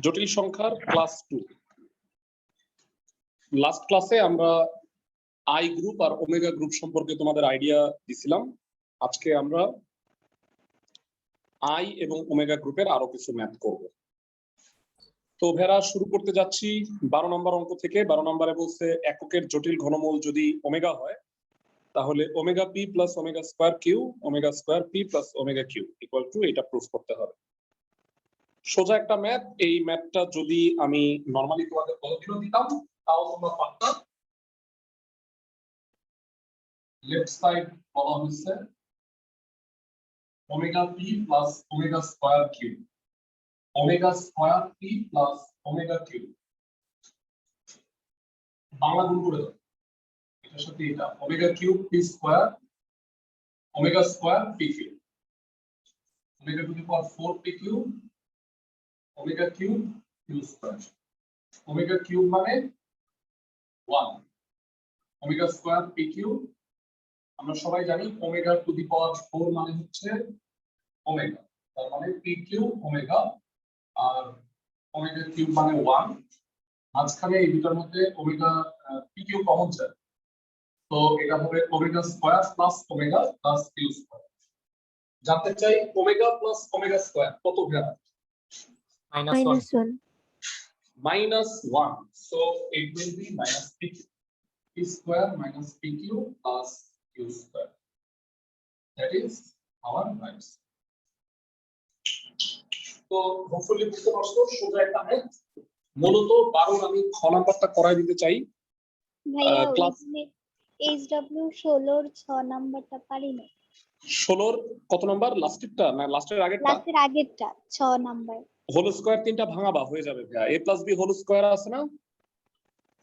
জটিল সংখ্যার class 2। Last ক্লাসে আমরা আই গ্রুপ আর ওমেগা গ্রুপ সম্পর্কে তোমাদের আইডিয়া দিছিলাম। আজকে আমরা আই এবং ওমেগা গ্রুপের আরো কিছু ম্যাথ করব। তো ভেরা শুরু করতে যাচ্ছি 12 নম্বর অঙ্ক থেকে। 12 নম্বরে বলছে এককের জটিল ঘনমূল যদি ওমেগা হয় তাহলে omega p plus omega square q omega square p plus omega q equal to এটা প্রুফ করতে হবে। সোজা একটা ম্যাথ। এই ম্যাথটা যদি আমি নরমালি তোমাদের পদ্ধতিও দিতাম তাও তোমরা পারতা। লেফট সাইড বলা হচ্ছে omega p plus omega square q omega square p plus omega q Bangla গুণ করে দাও এটার সাথে এটা omega cube p square omega square p cube omega to the power 4 p cube omega cube q square omega cube মানে 1 omega square p cube আমরা সবাই জানি ওমেগা টু দি পাওয়ার 4 মানে হচ্ছে ওমেগা, তার মানে পি কিউব ওমেগা আর omega cube মানে 1। মাঝখানে এই দুটার মধ্যে ওমেগা পি কিউব কমন যায়, তো এটা হবে omega square plus omega plus q square. জানতে চাই ওমেগা প্লাস ওমেগা স্কয়ার কত গ্রাম? -1. So it will be minus pq. P square minus pq plus q square. That is our right. তো hopefully বুঝতে পারছো সোজা একটা ম্যাথ। মূলত 12 আমি খ নাম্বারটা করাই দিতে চাই। ভাইয়া ক্লাস এইচডব্লিউ 16 এর 6 নাম্বারটা পারি না। 16 এর কত নাম্বার? লাস্টেরটা না লাস্টের আগেরটা? লাস্টের আগেরটা 6 নাম্বার। হোল স্কয়ার তিনটা ভাঙাবা হয়ে যাবে ভাইয়া। a + b হোল স্কয়ার আছে না?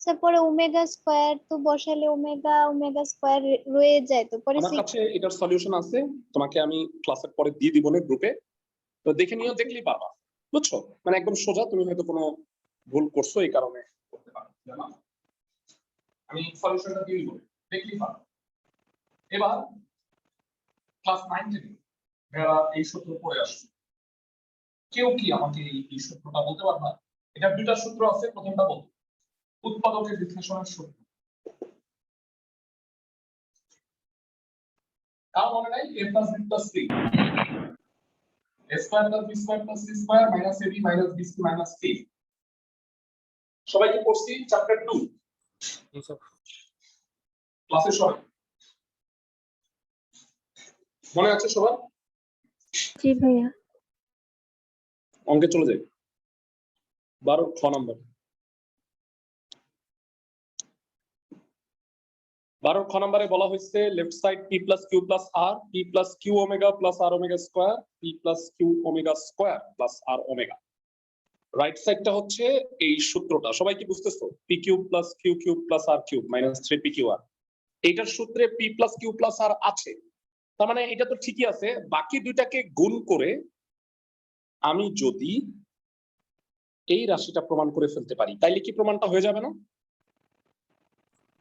তারপরে ওমেগা স্কয়ার তো বসালে ওমেগা ওমেগা স্কয়ার রয়ে যায়, তো পরে আমার কাছে এটার সলিউশন আছে, তোমাকে আমি ক্লাসের পরে দিয়ে দিব না গ্রুপে, তো দেখে নিও, দেখলেই পারবা। বুঝছো? মানে একদম সোজা, তুমি হয়তো কোনো ভুল করছো এই কারণে করতে পারো জানা। আমি সলিউশনটা দিয়ে দিব, দেখলেই পারবা। এবার ক্লাস 9 থেকে যারা এই সূত্র পড়ে আসছে কেউ কি আমাকে এই সূত্রটা বলতে পারবা? এটা দুইটা সূত্র আছে, প্রথমটা বল উৎপাদকের বিশ্লেষণের সূত্র। কার মনে নাই? a + b + c a square + b square + c square - ab - bc - c। সবাই কি পড়ছি চ্যাপ্টার 2? জি স্যার। ক্লাসে সবাই মনে আছে সবার? জি ভাইয়া। অঙ্কে চলে যাই 12 খ নাম্বার। 12 খ নম্বরে বলা হয়েছে left side p + q + r p + q omega + r omega square p + q omega square + r omega. Right সাইডটা হচ্ছে এই সূত্রটা, সবাই কি বুঝতেছো? p³ + q³ + r³ - 3pqr। এইটার সূত্রে p + q + r আছে, তার মানে এটা তো ঠিকই আছে। বাকি দুইটাকে গুণ করে আমি যদি এই রাশিটা প্রমাণ করে ফেলতে পারি তাইলে কি প্রমাণটা হয়ে যাবে না?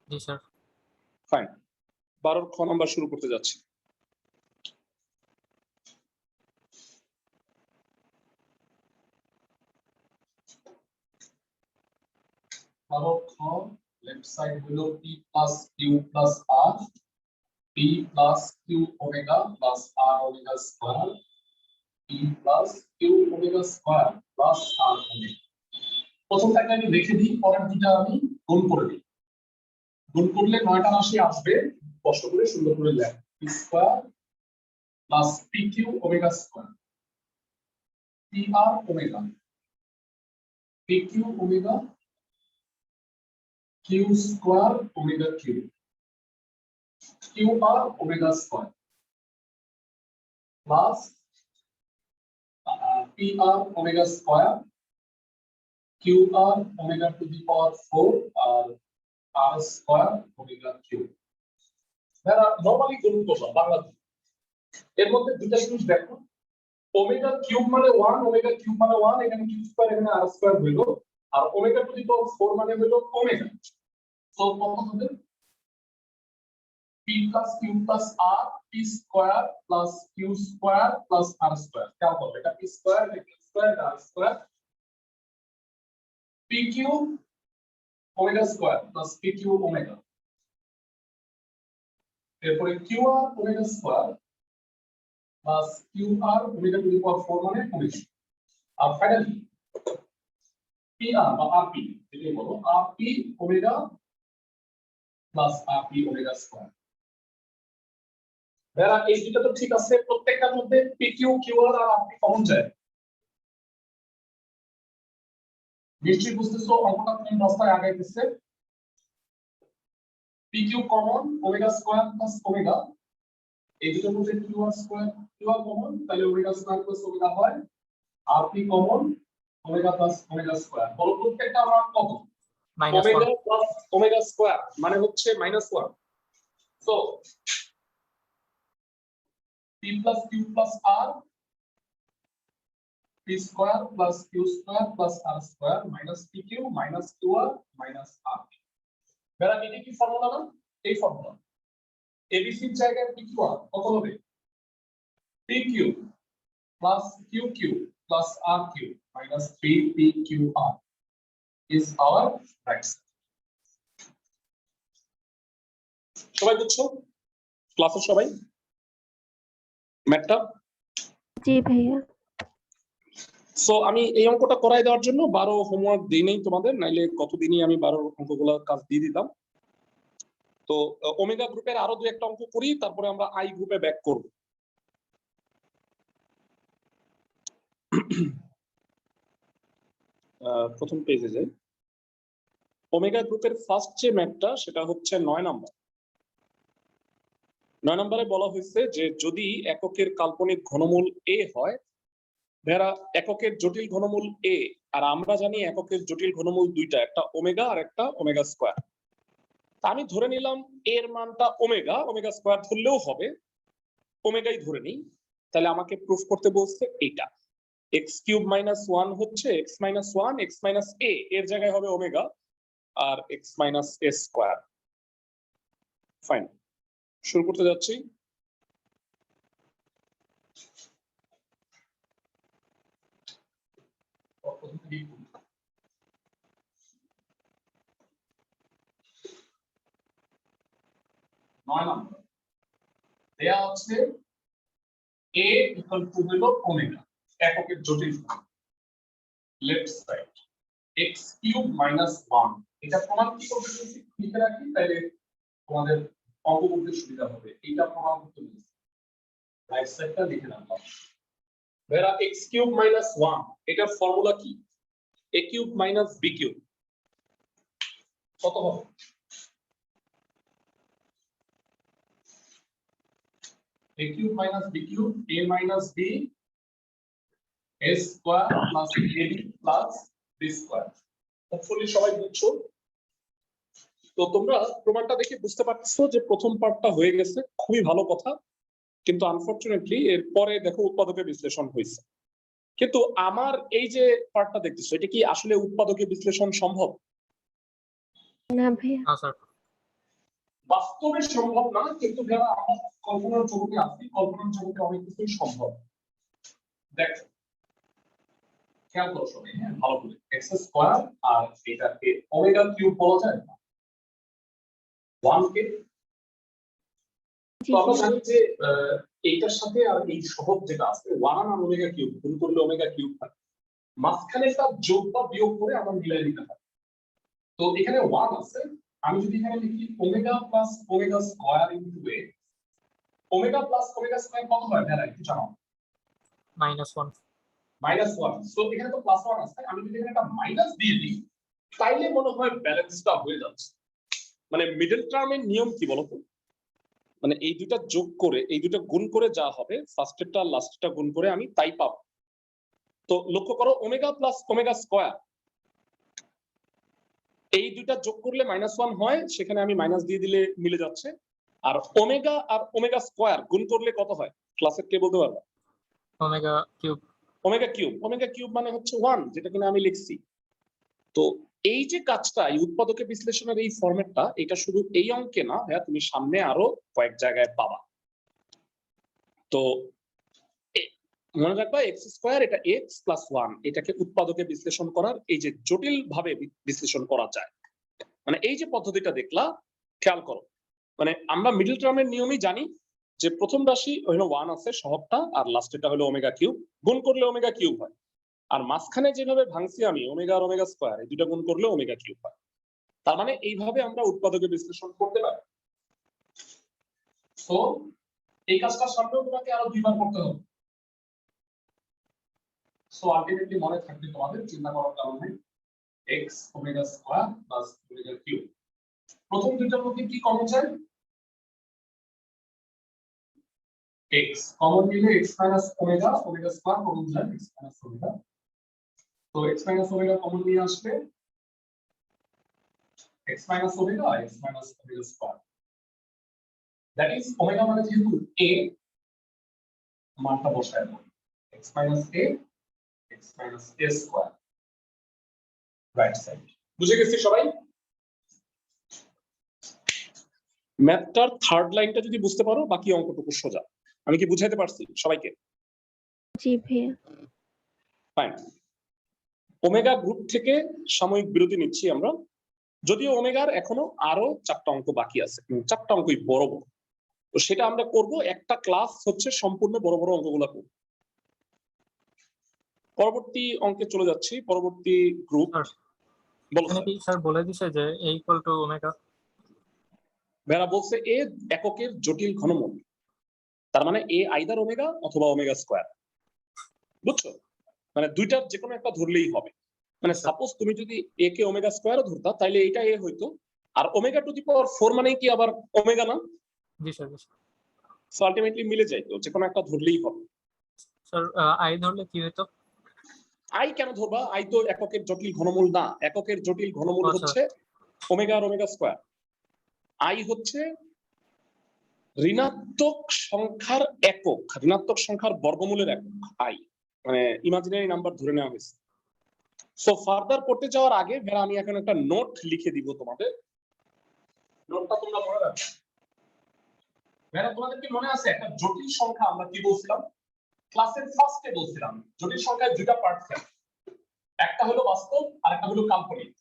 জি স্যার। ফাইন। 12 খ নাম্বার শুরু করতে যাচ্ছি। খ লেফট সাইড হলো p + q + r p + q omega + r omega square p + q omega square + r omega. প্রথমটাকে আমি রেখে দিই, পরের দুটো আমি গুণ করে দিই। গুণ করলে 9টা রাশি আসবে, কষ্ট করে সুন্দর করে লেখ। p square + pq omega square pr omega pq omega q square omega q qr omega square plus pr omega square qr omega to the power 4 আর r স্কয়ার ওমেগা কিউব। যারা নরমালি গুণ করবা বাংলা, এর মধ্যে দুটো জিনিস দেখো, ওমেগা কিউব মানে 1 ওমেগা কিউব মানে 1, এখানে কিউব স্কয়ার এখানে r স্কয়ার হইলো, আর ওমেগা টু দি পাওয়ার 4 মানে হইলো ওমেগা। সো কত হবে? p + q + r p square + q square + r square. খেয়াল করো এটা p স্কয়ার এটা q স্কয়ার এটা r square. P q omega square plus p q omega, এরপরে q r omega square plus q r omega to the power 4 মানে omega, আর finally p r বা r p যেটাই বলো r p omega plus r p omega square. এরা এই দুটো তো ঠিক আছে, প্রত্যেকটার মধ্যে P q q r r p common যায়। নিশ্চয়ই বুঝতেছো অঙ্কটা কোন রাস্তায় আগাইতেছে। P q common omega square plus omega, এই দুটোর মধ্যে q r square q r common, তাহলে ওমেগা স্কয়ার প্লাস ওমেগা হয়, আর p common omega plus omega square. বলো প্রত্যেকটা মান কত? ওমেগা প্লাস ওমেগা স্কয়ার মানে হচ্ছে -1। So p plus q plus r p square plus q square plus r square minus p q minus q r minus r p. বেরা এটা কি formula না? এই ফর্মুলা এবিসি এর জায়গায় পি কিউ আর কত হবে? P q plus q q plus r q minus 3 p q r is our right. সবাই বুঝছো ক্লাসে সবাই ম্যাথটা? জি ভাইয়া। সো আমি এই অঙ্কটা করাই দেওয়ার জন্য 12 হোমওয়ার্ক দিই নেই তোমাদের, নাইলে কতদিনই আমি 12 অঙ্কগুলো কাজ দিয়ে দিতাম। তো ওমেগা গ্রুপের আরো দুই একটা অঙ্ক করি, তারপরে আমরা আই গ্রুপে ব্যাক করব। প্রথম পেজে যাই। ওমেগা গ্রুপের ফার্স্ট যে ম্যাথটা সেটা হচ্ছে 9 নম্বর। 9 নম্বরে বলা হয়েছে যে যদি এককের কাল্পনিক ঘনমূল a হয়, ধরা এককের জটিল ঘনমূল a, আর আমরা জানি এককের জটিল ঘনমূল দুইটা, একটা ওমেগা আর একটা ওমেগা স্কয়ার। আমি ধরে নিলাম এর মানটা ওমেগা, ওমেগা স্কয়ার ধরলেও হবে, ওমেগাই ধরে নিই। তাহলে আমাকে প্রুফ করতে বলছে এটা x³ - 1 হচ্ছে x - 1 x - a এর জায়গায় হবে ওমেগা, আর x - a স্কয়ার। ফাইন, শুরু করতে যাচ্ছি। দেয়া আছে a ইকুয়াল টু হলো ওমেগা, এককের জটিল লেফট সাইড x³ - 1। এটা প্রমাণ কি করতে বলছি লিখে রাখি, তাহলে তোমাদের অঙ্ক করতে সুবিধা হবে। এটা প্রমাণ করতে বলছি, রাইট সাইডটা লিখে রাখলাম। ধরা x³ - 1 এটার ফর্মুলা কি? a³ - b³ কত হবে? a³ - b³ a - b a square plus ab plus b square. Hopefully সবাই বুঝছো। তো তোমরা প্রমাণটা দেখে বুঝতে পারছো যে প্রথম পার্টটা হয়ে গেছে, খুবই ভালো কথা। কিন্তু আনফরচুনেটলি এর পরে দেখো উৎপাদকের বিশ্লেষণ হয়েছে। কিন্তু আমার এই যে পার্টটা দেখতেছো, এটা কি আসলে উৎপাদকের বিশ্লেষণ সম্ভব? না ভাইয়া। না স্যার। বাস্তবে সম্ভব না, কিন্তু যারা আমরা কল্পনার জগতে আছি, কল্পনার জগতে অনেক কিছুই সম্ভব। দেখো খেয়াল করো সবাই, হ্যাঁ ভালো করে, এক্স স্কয়ার আর এটাকে ওমেগা কিউব বলা যায় না 1 কে। তো আমরা জানি যে এইটার সাথে আর এই সহগ যেটা আছে 1 আর ওমেগা কিউব গুণ করলে ওমেগা কিউব হয়, মাঝখানে একটা যোগ বা বিয়োগ করে আমরা মিলাই দিতে পারি। তো এখানে 1 আছে, আমি যদি এখানে লিখি omega plus omega square into a, omega plus omega square কত হয় ভাইয়া একটু জানাও? -1। -1। সো এখানে তো +1 আছে, আমি যদি এখানে একটা মাইনাস দিয়ে দিই তাইলে মনে হয় ব্যালেন্সটা হয়ে যাচ্ছে। মানে মিডল টার্মের নিয়ম কি বলতো? মানে এই দুটো যোগ করে এই দুটো গুণ করে যা হবে, ফার্স্টেরটা আর লাস্টেরটা গুণ করে আমি তাই পাবো। তো লক্ষ্য করো ওমেগা প্লাস ওমেগা স্কয়ার এই দুইটা যোগ করলে -1 হয়, সেখানে আমি মাইনাস দিয়ে দিলে মিলে যাচ্ছে। আর ওমেগা আর ওমেগা স্কয়ার গুণ করলে কত হয় ক্লাসের কে বলতে পারবে? Omega cube. Omega cube. Omega cube মানে হচ্ছে 1, যেটা কিনা আমি লিখছি। তো এই যে কাজটা, এই উৎপাদকের বিশ্লেষণের এই ফরম্যাটটা, এটা শুধু এই অঙ্কে না ভাইয়া, তুমি সামনে আরো কয়েক জায়গায় পাবা। তো মনে রাখবা এক্স স্কোয়ার এটা এক্স প্লাস ওয়ান, এটাকে উৎপাদকে বিশ্লেষণ করার এই যে জটিল ভাবে বিশ্লেষণ করা যায়, মানে এই যে পদ্ধতিটা দেখলা খেয়াল করো, মানে আমরা মিডল টার্মের নিয়মই জানি যে প্রথম রাশি হলো ওয়ান আছে সহগটা, আর লাস্টেরটা হলো ওমেগা কিউব, গুণ করলে ওমেগা কিউব হয়, আর মাঝখানে যেভাবে ভাঙছি আমি ওমেগা আর ওমেগা স্কোয়ার, এই দুটা গুণ করলে ওমেগা কিউব হয়। তার মানে এইভাবে আমরা উৎপাদকে বিশ্লেষণ করতে পারি। তো এই কাজটা সামনেও তোমাকে আরো দুইবার করতে হবে। সো আলটিমেটলি মনে থাকবে তোমাদের, চিন্তা করার কারণ নেই, x omega square plus omega cube. প্রথম দুইটার মধ্যে কি কমন যায়? x কমন নিলে x minus omega, omega square common যায় x মাইনাস ওমেগা। তো x মাইনাস ওমেগা কমন নিয়ে আসলে x minus omega square, that is omega মানে যেহেতু a, মানটা বসায় দাও x minus a square right side. বুঝে গেছি সবাই? ম্যাথটার থার্ড লাইনটা যদি বুঝতে পারো বাকি অঙ্কটুকু সোজা। আমি কি বুঝাইতে পারছি সবাইকে? জি ভাইয়া। ফাইন। ওমেগা গ্রুপ থেকে সাময়িক বিরতি নিচ্ছি আমরা, যদিও ওমেগার এখনো আরো 4টা অঙ্ক বাকি আছে, 4টা অঙ্কই বড় বড়, তো সেটা আমরা করব, একটা ক্লাস হচ্ছে সম্পূর্ণ বড় বড় অঙ্কগুলো করব। পরবর্তী অঙ্কে চলে যাচ্ছি, পরবর্তী গ্রুপ। বলো এখানে কি স্যার বলে দিছে যে a ইকুয়াল টু ওমেগা? ভেড়া বলছে এ এককের জটিল ঘনমূল, তার মানে এ আইদার ওমেগা অথবা ওমেগা স্কয়ার, বুঝছো? মানে দুইটার যে কোনো একটা ধরলেই হবে। মানে সাপোজ তুমি যদি এ কে ওমেগা স্কয়ারও ধরতা তাহলে এটা এ হইতো, আর ওমেগা টু দি পাওয়ার 4 মানে কি আবার ওমেগা না? জি স্যার। সো আলটিমেটলি মিলে যায়, তো যে কোনো একটা ধরলেই হবে। স্যার আই ধরলে কি হতো? আই কেন ধরবা? আই তো এককের জটিল ঘনমূল না, এককের জটিল ঘনমূল হচ্ছে ওমেগা আর ওমেগা স্কয়ার। আই হচ্ছে ঋণাত্মক সংখ্যার একক, ঋণাত্মক সংখ্যার বর্গমূলের একক আই, মানে ইমাজিনারি নাম্বার ধরে নেওয়া হয়েছে। সো ফার্দার করতে যাওয়ার আগে ভেড়া আমি এখন একটা নোট লিখে দিব তোমাদের, নোটটা তোমরা মনে রাখবে। ভেড়া তোমাদের কি মনে আছে একটা জটিল সংখ্যা আমরা কি বলছিলাম ক্লাসের ফার্স্টে? বলছিলাম জটিল সংখ্যার দুইটা পার্ট থাকে, একটা হলো বাস্তব আর একটা হলো কাল্পনিক।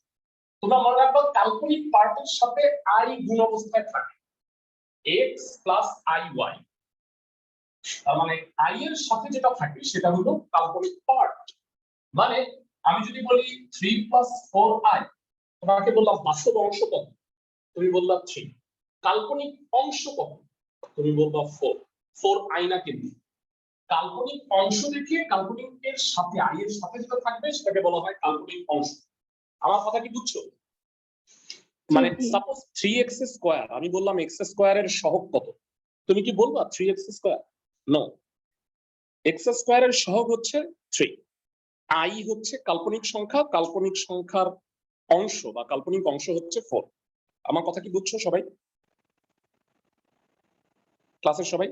তোমরা মনে রাখবে কাল্পনিক পার্টের সাথে আই গুণ অবস্থায় থাকে, x প্লাস আই ওয়াই, তার মানে আই এর সাথে যেটা থাকে সেটা হলো কাল্পনিক পার্ট। মানে আমি যদি বলি 3 প্লাস 4i, তোমাকে বললাম বাস্তব অংশ কত, তুমি বললা 3, কাল্পনিক অংশ কত, তুমি বলবা 4i না, কিন্তু কাল্পনিক অংশ দেখে কাল্পনিকের সাথে আই এর সাথে যেটা থাকবে সেটাকে বলা হয় কাল্পনিক অংশ। আমার কথা কি বুঝছো? মানে সাপোজ 3x স্কয়ার, আমি বললাম x স্কয়ারের সহগ কত, তুমি কি বলবা 3x স্কয়ার? নো, x স্কয়ারের সহগ হচ্ছে 3, আই হচ্ছে কাল্পনিক সংখ্যা, কাল্পনিক সংখ্যার অংশ বা কাল্পনিক অংশ হচ্ছে 4। আমার কথা কি বুঝছো সবাই, ক্লাসের সবাই?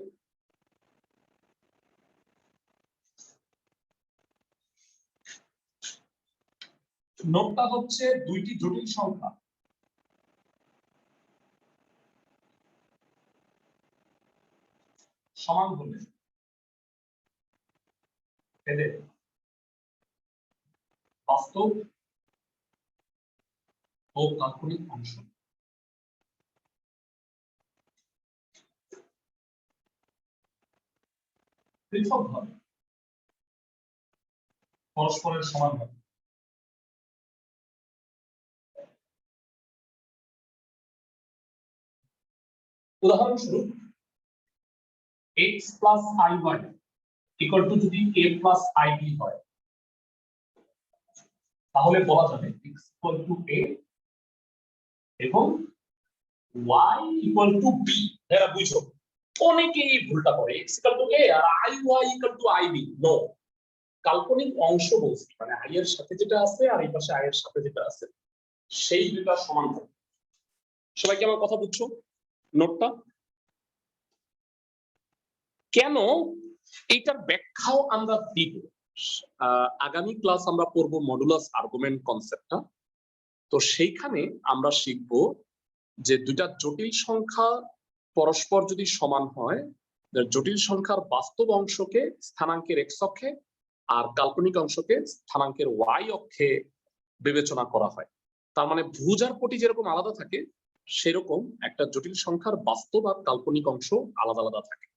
নোটটা হচ্ছে দুইটি জটিল সংখ্যা সমান হলে এদের বাস্তব ও কাল্পনিক অংশ পৃথকভাবে পরস্পরের সমান হবে। উদাহরণস্বরূপ x plus i y equal to যদি a প্লাস আই বি হয়, তাহলে বলা যাবে x ইকুয়াল টু a এবং y ইকুয়াল টু b। এরা বুঝো, অনেকেই ভুলটা করে, x ইকুয়াল টু a আর i y equal to i b। No, কাল্পনিক অংশ বলছি, মানে i এর সাথে যেটা আছে আর এই পাশে i এর সাথে যেটা আছে সেই দুটো সমান হবে। সবাই কি আমার কথা বুঝছো? নোটটা কেন, এইটার ব্যাখ্যাও আমরা দিব। আগামী ক্লাস আমরা পড়বো মডুলাস আর্গুমেন্ট কনসেপ্টটা, তো সেইখানে আমরা শিখব যে দুইটা জটিল সংখ্যা পরস্পর যদি সমান হয় জটিল সংখ্যার বাস্তব অংশকে স্থানাঙ্কের এক্স অক্ষে আর কাল্পনিক অংশকে স্থানাঙ্কের ওয়াই অক্ষে বিবেচনা করা হয়। তার মানে ভুজ আর কোটি যেরকম আলাদা থাকে সেরকম একটা জটিল সংখ্যার বাস্তব আর কাল্পনিক অংশ আলাদা আলাদা থাকে।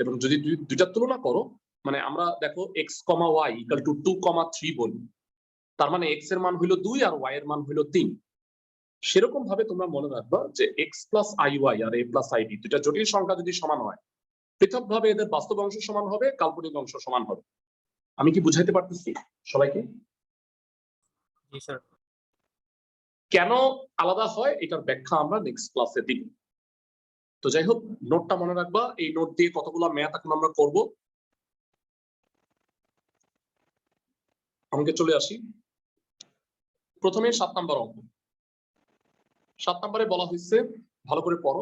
এবং যদি দুইটা তুলনা করো, মানে আমরা দেখো x comma y equal to 2,3 বলি, তার মানে এক্স এর মান হইলো 2 আর ওয়াই এর মান হইলো 3। সেরকম ভাবে তোমরা মনে রাখবা যে এক্স প্লাস আই ওয়াই আর এ প্লাস আই বি দুইটা জটিল সংখ্যা যদি সমান হয়, পৃথক ভাবে এদের বাস্তব অংশ সমান হবে, কাল্পনিক অংশ সমান হবে। আমি কি বুঝাইতে পারতেছি সবাইকে? জি স্যার। কেন আলাদা হয় এটার ব্যাখ্যা আমরা নেক্সট ক্লাসে দিব। তো যাই হোক, নোটটা মনে রাখবা। এই নোট দিয়ে কতগুলো ম্যাথ এখন আমরা করব। আমাকে চলে আসি প্রথমে 7 নাম্বার অঙ্ক। 7 নম্বরে বলা হয়েছে, ভালো করে পড়ো,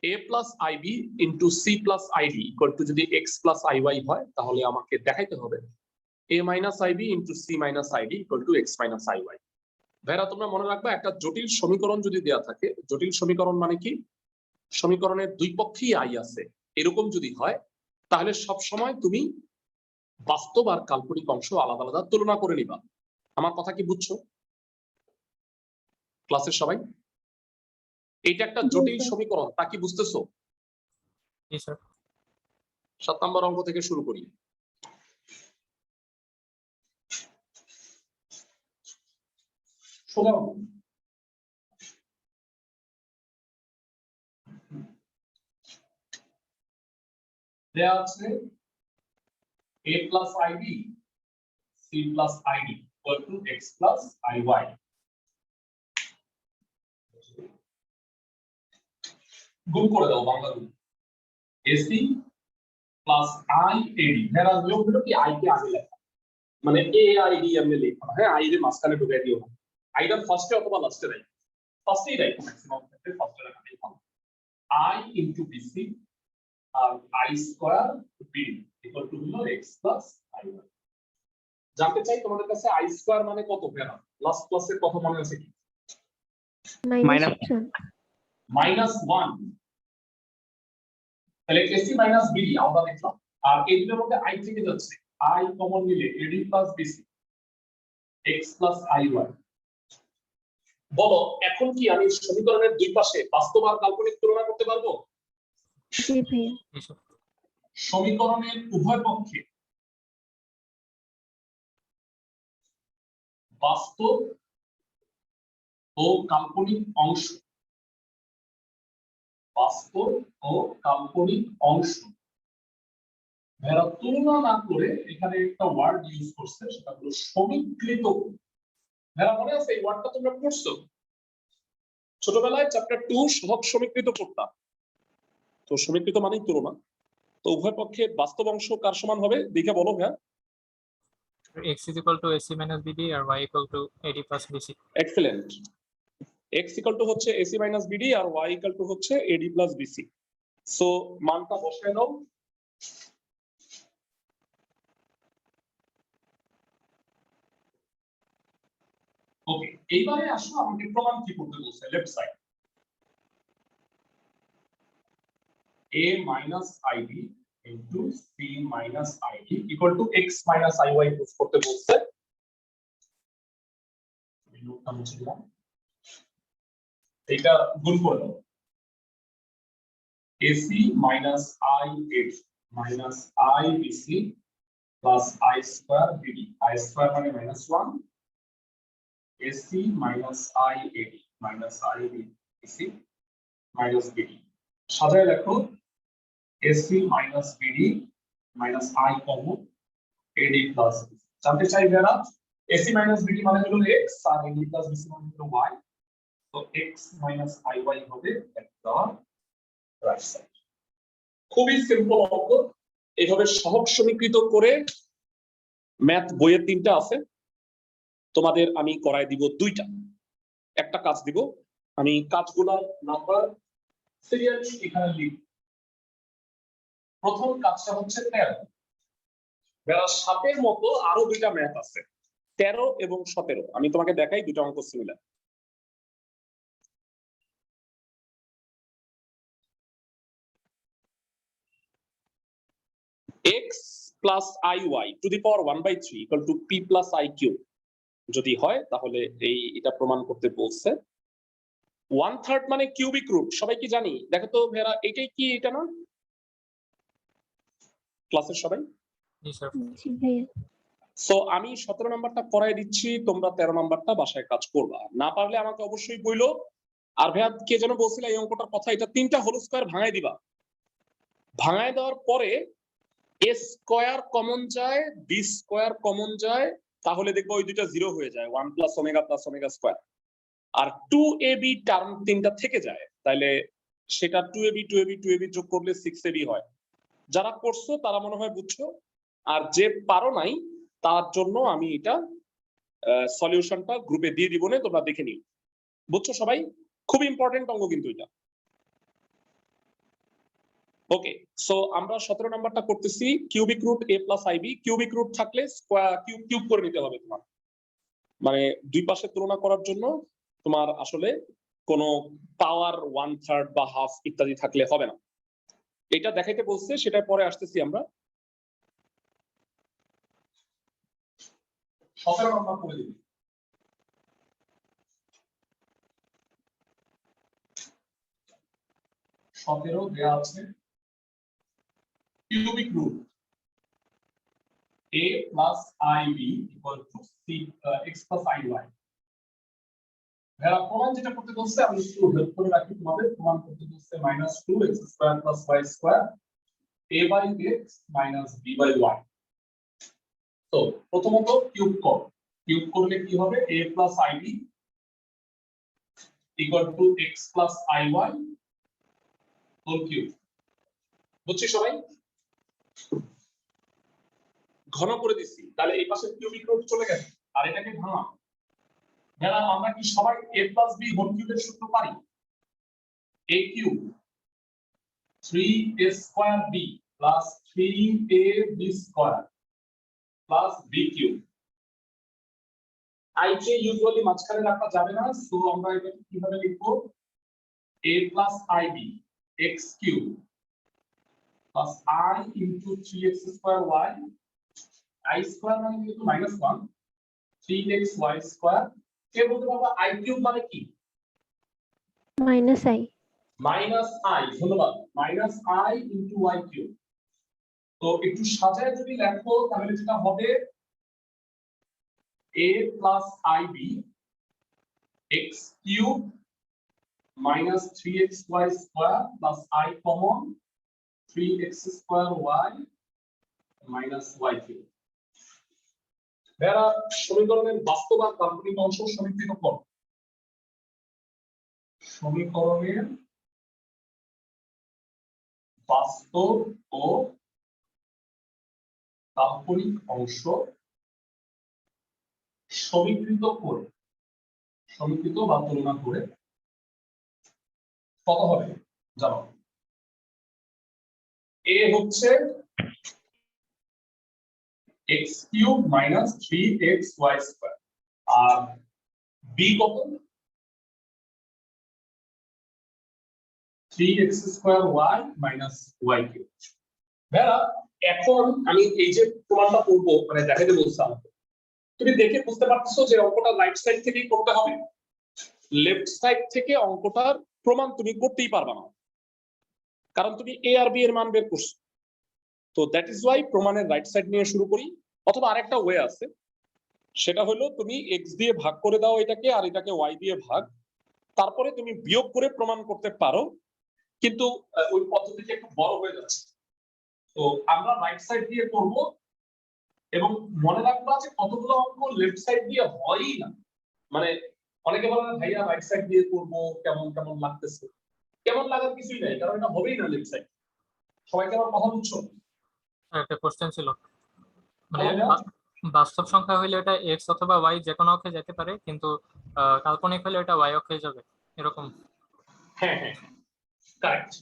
a plus i b into c plus i d equal to যদি এক্স প্লাস আইওয়াই হয়, তাহলে আমাকে দেখাইতে হবে a minus i b into c minus i d equal to x minus i y. ভাইরা তোমরা মনে রাখবা, একটা জটিল সমীকরণ যদি দেওয়া থাকে, জটিল সমীকরণ মানে কি, সমীকরণের দুই পক্ষেই আই আছে, এরকম যদি হয় তাহলে সব সময় তুমি বাস্তব আর কাল্পনিক অংশ আলাদা আলাদা তুলনা করে নিবা। আমার কথা কি বুঝছো ক্লাসের সবাই? এইটা একটা জটিল সমীকরণ, তা কি বুঝতেছো? জি স্যার। 7 নম্বর অঙ্ক থেকে শুরু করি। সোজা অঙ্ক। দেয়া আছে a plus i b c plus i d equal to x plus i y. গুণ করে দাও বাংলা গুণ। এসি প্লাস আই এডি, এরা নিয়ম হলো কি আই কে আগে লেখা, মানে A I D M A লেখা, হ্যাঁ আই এর মাঝখানে ঢুকাই দিও না, আইটা ফার্স্টে অথবা লাস্টে রাখো, ফার্স্টেই রাখো, ম্যাক্সিমাম ক্ষেত্রে ফার্স্টে রাখাটাই ভালো। আই ইনটু বিসি আর i square b equal to হলো এক্স প্লাস আইওয়াই। জানতে চাই তোমাদের কাছে আই স্কয়ার মানে কত? ফেরা লাস্ট ক্লাসের কথা মনে আছে কি? -1। তাহলে এসি মাইনাস বিডি আমরা দেখলাম, আর এই দুটোর মধ্যে আই থেকে যাচ্ছে, আই কমন নিলে a d plus b c x plus i y. বলো এখন কি আমি সমীকরণের দুই পাশে বাস্তব আর কাল্পনিক তুলনা করতে পারবো? জি ভাইয়া। জি স্যার। সমীকরণের উভয় পক্ষে বাস্তব ও কাল্পনিক অংশ, বাস্তব ও কাল্পনিক অংশ এরা তুলনা না করে এখানে একটা ওয়ার্ড ইউজ করছে, সেটা হলো সমীকৃত। এরা মনে আছে এই ওয়ার্ডটা তোমরা পড়ছো ছোটবেলায় চ্যাপ্টার 2 সহগ সমীকৃত পড়তাম। তো সমীকৃত মানেই তুলনা। তো উভয় পক্ষে বাস্তব অংশ কার সমান হবে দেখে বলো। হ্যাঁ, x is equal to ac minus bd আর y equal to ad plus bc। Excellent. x equal to হচ্ছে ac মাইনাস bd আর y ইকুয়াল টু হচ্ছে ad প্লাস bc। সো মানটা বসায় দাও। ওকে, এইবারে আসো আমাকে প্রমাণ কি করতে বলছে। Left side a minus id into c minus id equal to x minus iy proof করতে বলছে। এই নোটটা মুছে দিলাম, এটা গুণ করে দাও। ac minus i ad minus i bc plus i square bd, i square মানে -1, ac minus i ad minus i bc minus bd। সাজায় লেখো ac minus bd minus i common ad plus bc। জানতে চাই যারা ac minus bd মানে হলো x আর ad plus bc মানে হলো y, তো x minus iy হবে একটা রাইট সাইড। খুবই সিম্পল অঙ্ক। এইভাবে সহগ সমীকৃত করে ম্যাথ বইয়ের 3টা আছে, তোমাদের আমি করাই দিব 2টা। একটা কাজ দিব, আমি কাজগুলোর নাম্বার সিরিয়ালি এখানে লিখব। প্রথম কাজটা হচ্ছে 13। যারা 7-এর মতো আরো 2টা ম্যাথ আছে, 13 এবং 17। আমি তোমাকে দেখাই 2টা অঙ্ক similar. Plus i y to the power 1/3 equal to p plus i q যদি হয় তাহলে এটা প্রমাণ করতে বলছে। 1/3 মানে কিউবিক রুট, সবাই কি জানি? দেখো তো ভেরা, এটাই কি এটা না ক্লাসের সবাই? জি স্যার। জি ভাইয়া। সো আমি 17 নাম্বারটা করাই দিচ্ছি, তোমরা 13 নাম্বারটা বাসায় কাজ করবা, না পারলে আমাকে অবশ্যই বইলো। আর ভাইয়া কে যেন বলছিল এই অঙ্কটার কথা, এটা 3টা হোল স্কয়ার ভাঙায় দিবা, ভাঙায় দেওয়ার পরে এ স্কয়ার কমন যায়, বি স্কয়ার কমন যায়, তাহলে দেখবো ওই দুইটা জিরো হয়ে যায়, 1 প্লাস ওমেগা স্কয়ার। আর 2ab টার্ম 3টা থেকে যায়, তাহলে সেটা 2ab যোগ করলে 6ab হয়। যারা করছো তারা মনে হয় বুঝছো, আর যে পারো নাই তার জন্য আমি এটা সলিউশনটা গ্রুপে দিয়ে দিব না, তোমরা দেখে নিও। বুঝছো সবাই? খুব ইম্পর্টেন্ট অঙ্ক কিন্তু এটা। ওকে, সো আমরা 17 নাম্বারটা করতেছি, cubic root a plus i b. Cubic root থাকলে স্কয়ার কিউব করে নিতে হবে তোমার, মানে দুই পাশে তুলনা করার জন্য তোমার আসলে কোনো পাওয়ার 1/3 বা হাফ ইত্যাদি থাকলে হবে না। এটা দেখাইতে বলছে, সেটা পরে আসতেছি আমরা। 17 নাম্বার করে দিবি। 17 দেয়া আছে cubic root a plus ib equal to x plus iy। ভাইয়া প্রমাণ যেটা করতে বলছে আমি একটু হেল্প করে রাখি তোমাদের। প্রমাণ করতে বলছে -2x square plus y square a by x minus b by y। তো প্রথমত কিউব কর, কিউব করলে কি হবে? a plus ib equal to x plus iy whole cube। বুঝছি সবাই? ঘন করে দিচ্ছি, তাহলে এই পাশে কিউবিক রুট চলে গেছে, আর এটাকে ভাঙা। যারা আমরা কি সবাই a plus b হোল কিউবের সূত্র পারি? a cube 3a square b plus 3ab square plus b cube. i K usually মাঝখানে রাখা যাবে না, সো আমরা এটা কিভাবে লিখবো? a plus ib x cube plus I into 3x square y, I square মানে কিন্তু -1, 3x y square। কে বলতে পারবা I কিউব মানে কি? Minus I. -i, ধন্যবাদ। -i into y cube. তো একটু সাজায় যদি লেখো তাহলে যেটা হবে a plus ib x cube minus 3xy square plus I common 3x square y minus y cube. এরা সমীকরণের বাস্তব আর কাল্পনিক অংশ সমীকৃত করো। সমীকরণের বাস্তব ও কাল্পনিক অংশ সমীকৃত করে, সমীকৃত বা তুলনা করে কত হবে জানো? a হচ্ছে x cube minus 3xy square, আর b কত? 3x square y minus y cube. ভাইরা এখন আমি এই যে প্রমাণটা করব, মানে দেখাতে বলছি আমাকে, তুমি দেখে বুঝতে পারছো যে অঙ্কটা রাইট সাইড থেকেই করতে হবে, লেফট সাইড থেকে অঙ্কটার প্রমাণ তুমি করতেই পারবা না, কারণ তুমি a আর b এর মান বের করছো। তো দ্যাট ইজ ওয়াই প্রমাণের রাইট সাইড নিয়ে শুরু করি। অথবা আরেকটা ওয়ে আছে, সেটা হলো তুমি x দিয়ে ভাগ করে দাও এটাকে, আর এটাকে y দিয়ে ভাগ, তারপরে তুমি বিয়োগ করে প্রমাণ করতে পারো, কিন্তু ওই পদ্ধতিটা একটু বড় হয়ে যাচ্ছে। তো আমরা রাইট সাইড দিয়ে করব, এবং মনে রাখবা যে কতগুলো অঙ্ক লেফট সাইড দিয়ে হয়ই না। মানে অনেকে বলে না ভাইয়া রাইট সাইড দিয়ে করব, কেমন কেমন লাগতেছে। কেমন লাগার কিছুই নাই, কারণ এটা হবেই না লেফট সাইড। সবাইকে আমার কথা বুঝছো? একটা কোশ্চেন ছিল, মানে বাস্তব সংখ্যা হইলে এটা x অথবা y যে কোনো অক্ষে যেতে পারে, কিন্তু কাল্পনিক হলে এটা y অক্ষে যাবে, এরকম? হ্যাঁ হ্যাঁ কারেক্ট।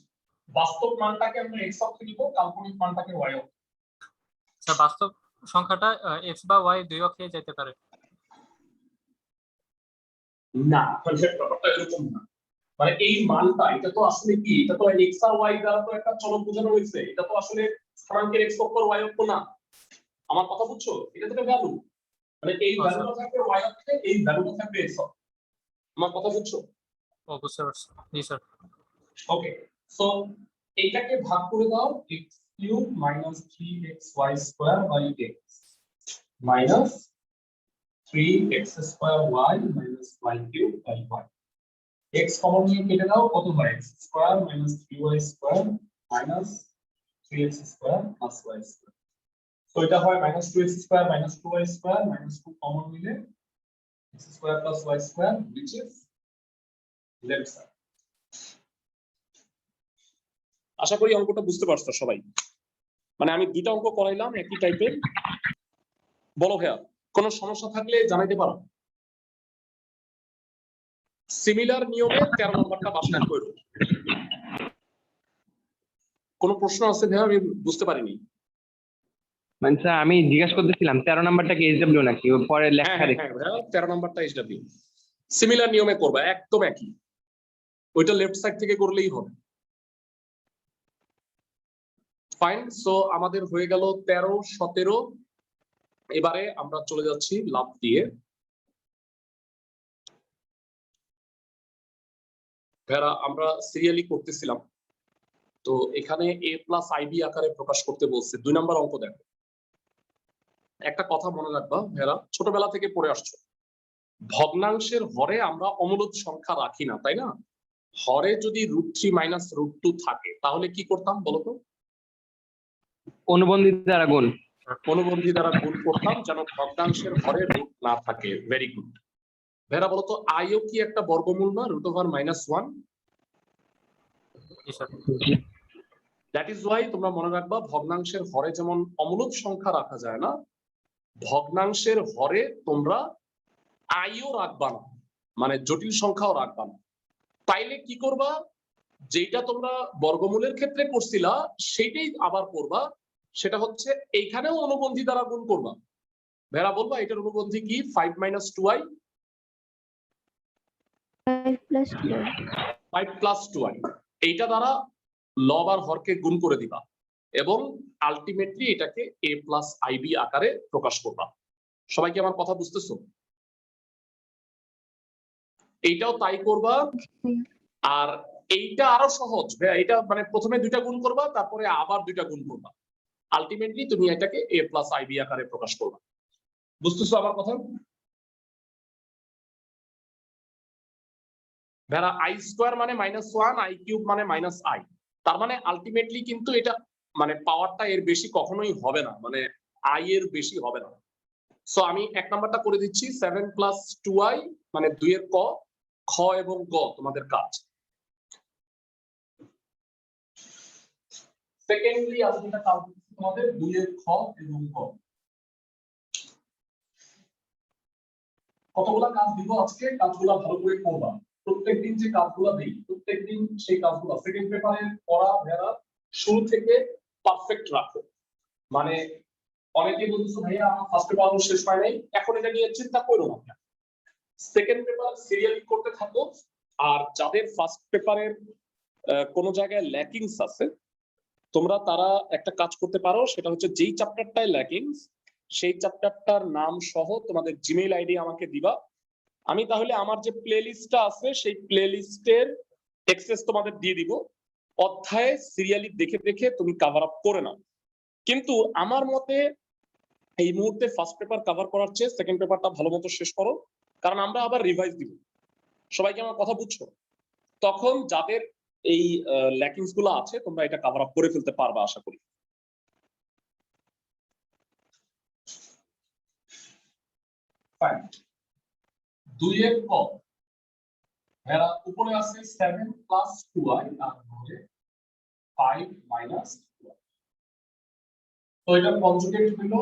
বাস্তব মানটাকে আমরা x অক্ষে নিব, কাল্পনিক মানটাকে y অক্ষে। আচ্ছা, বাস্তব সংখ্যাটা x বা y দুই অক্ষে যেতে পারে? না, ব্যাপারটা এরকম না। মানে এই মানটা, এটা তো আসলে কি, এটা তো x আর y দ্বারা তো একটা চলক বোঝানো হয়েছে, এটা তো আসলে স্থানাঙ্কের x অক্ষ আর y অক্ষ না। আমার কথা বুঝছো? এটা তো ভ্যালু, মানে এই আচ্ছা। ভ্যালুটা থাকবে y অক্ষে, এই ভ্যালুটা থাকবে x অক্ষে। আমার কথা বুঝছো? ও বুঝতে পারছি, জি স্যার। ওকে, সো এইটাকে ভাগ করে দাও, x cube minus 3xy square by x minus 3x square y minus y cube by y। x common নিয়ে কেটে দাও, কত হয়? x square minus 3y square minus 3x square plus y square. তো এটা হয় minus 2x square minus 2y square minus 2 common নিলে x square plus y square, which is left side। আশা করি অঙ্কটা বুঝতে পারছো সবাই। মানে আমি দুইটা অঙ্ক করাইলাম একই টাইপের। বলো ভাইয়া, কোনো সমস্যা থাকলে জানাইতে পারো। সিমিলার নিয়মে 13 নম্বরটা বাসায় করো। কোনো প্রশ্ন আছে ভাইয়া? আমি বুঝতে পারিনি। মানে স্যার আমি জিজ্ঞাসা করতেছিলাম 13 নাম্বারটা কি এইচডব্লিউ নাকি ও পরে হ্যাঁ লেখা হ্যাঁ হ্যাঁ ভাইয়া, 13 নম্বরটা এইচডব্লিউ। সিমিলার নিয়মে করবা, একদম একই। ওইটা লেফট সাইড থেকে করলেই হবে। ফাইন, সো আমাদের হয়ে গেল 13, 17। এবারে আমরা চলে যাচ্ছি লাভ দিয়ে। ভাইয়া আমরা সিরিয়ালি করতেছিলাম, তো এখানে a প্লাস আইবি আকারে প্রকাশ করতে বলছে। 2 নম্বর অঙ্ক দেখো। একটা কথা মনে রাখবা ভাইয়া, ছোটবেলা থেকে পড়ে আসছো, ভগ্নাংশের হরে আমরা অমূলদ সংখ্যা রাখি না, তাই না? হরে যদি √3 মাইনাস √2 থাকে তাহলে কি করতাম বলো তো? অনুবন্ধী দ্বারা গুণ। অনুবন্ধী দ্বারা গুণ করতাম যেন ভগ্নাংশের হরে রুট না থাকে। Very good. ভেরা বলতো আইও কি একটা বর্গমূল না √(-1)? জি স্যার। দ্যাট ইজ ওয়াই তোমরা মনে রাখবা ভগ্নাংশের হরে যেমন অমূলদ সংখ্যা রাখা যায় না, ভগ্নাংশের হরে তোমরা আইও রাখবা না, মানে জটিল সংখ্যাও রাখবা না। তাইলে কি করবা? যেটা তোমরা বর্গমূলের ক্ষেত্রে করছিলা সেইটাই আবার করবা, সেটা হচ্ছে এইখানেও অনুবন্ধী দ্বারা গুণ করবা। ভেরা বলবা এটার অনুবন্ধী কি? 5 - 2i, 5 + 2i। এইটা দ্বারা লব আর হরকে গুণ করে দিবা এবং আলটিমেটলি এটাকে a প্লাস আইবি আকারে প্রকাশ করবা। সবাই কি আমার কথা বুঝতেছো? এইটাও তাই করবা। আর এইটা আরো সহজ ভাইয়া, এটা মানে প্রথমে 2টা গুণ করবা, তারপরে আবার 2টা গুণ করবা, আলটিমেটলি তুমি এটাকে a প্লাস আইবি আকারে প্রকাশ করবা। বুঝতেছো আমার কথা? ভাইয়া i স্কয়ার মানে -1, i কিউব মানে -i, তার মানে আলটিমেটলি কিন্তু এটা মানে পাওয়ারটা এর বেশি কখনোই হবে না, মানে i এর বেশি হবে না। সো আমি 1 নাম্বারটা করে দিচ্ছি, 7 + 2i মানে 2 এর ক, খ এবং গ তোমাদের কাজ। সেকেন্ডলি আমি যেটা কাজ দিচ্ছি তোমাদের 2 এর খ এবং গ। কতগুলা কাজ দিব আজকে, কাজগুলো ভালো করে করবা। প্রত্যেকদিন যে কাজগুলো দেই প্রত্যেকদিন সেই কাজগুলো সেকেন্ড পেপারে পড়া ভেড়া শুরু থেকে পারফেক্ট রাখো। মানে অনেকে বলছো ভাইয়া আমার ফার্স্ট পেপার শেষ হয় নাই, এখন এটা নিয়ে চিন্তা করো না, সেকেন্ড পেপার সিরিয়ালি করতে থাকো। আর যাদের ফার্স্ট পেপারের কোন জায়গায় ল্যাকিংস আছে তোমরা তারা একটা কাজ করতে পারো, সেটা হচ্ছে যেই চ্যাপ্টারটায় ল্যাকিংস সেই চ্যাপ্টারটার নাম সহ তোমাদের জিমেইল আইডি আমাকে দিবা। আমি তাহলে আমার যে প্লেলিস্টটা আছে সেই প্লেলিস্টের অ্যাক্সেস তোমাদের দিয়ে দিব। অধ্যায়ে সিরিয়ালি দেখে দেখে তুমি কভার আপ করে নাও। কিন্তু আমার মতে এই মুহূর্তে ফার্স্ট পেপার কভার করার চেয়ে সেকেন্ড পেপারটা ভালো মতো শেষ করো, কারণ আমরা আবার রিভাইজ দিব। সবাইকে আমার কথা বুঝছো? তখন যাদের এই ল্যাকিংস গুলো আছে তোমরা এটা কভার আপ করে ফেলতে পারবা আশা করি। ফাইন, 2 এর ক এরা উপরে আছে 7 + 2i আর নিচে 5 - 2i। তো এটা কনজুগেট হলো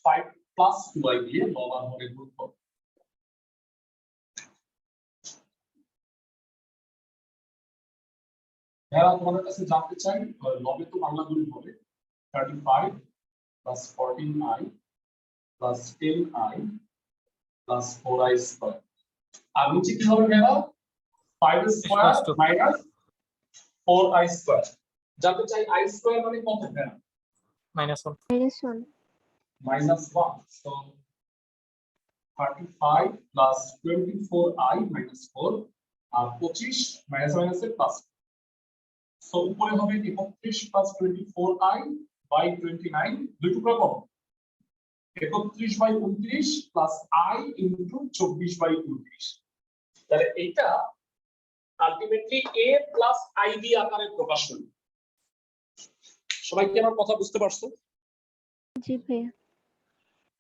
5 + 2i দিয়ে লব আর হরে গুণ করব। এরা তোমাদের কাছে জানতে চাই লবে তো বাংলা গুণ হবে 35 + 14i + 10i + 4i স্কয়ার। আর নিচে কি হবে এরা 5 স্কয়ার - 4i স্কয়ার। জানতে চাই i স্কয়ার মানে কত? -1। -1 minus 1. So 35 plus 24i minus 4 আর 25 মাইনাস মাইনাসে প্লাস। সো উপরে হবে 31 plus 24i by 29 দুই টুকরা কম 31 by 29 plus i into 24 by 29। তাহলে এইটা আলটিমেটলি a plus ib আকারে প্রকাশ হবে। সবাই কি আমার কথা বুঝতে পারছো? জি ভাইয়া।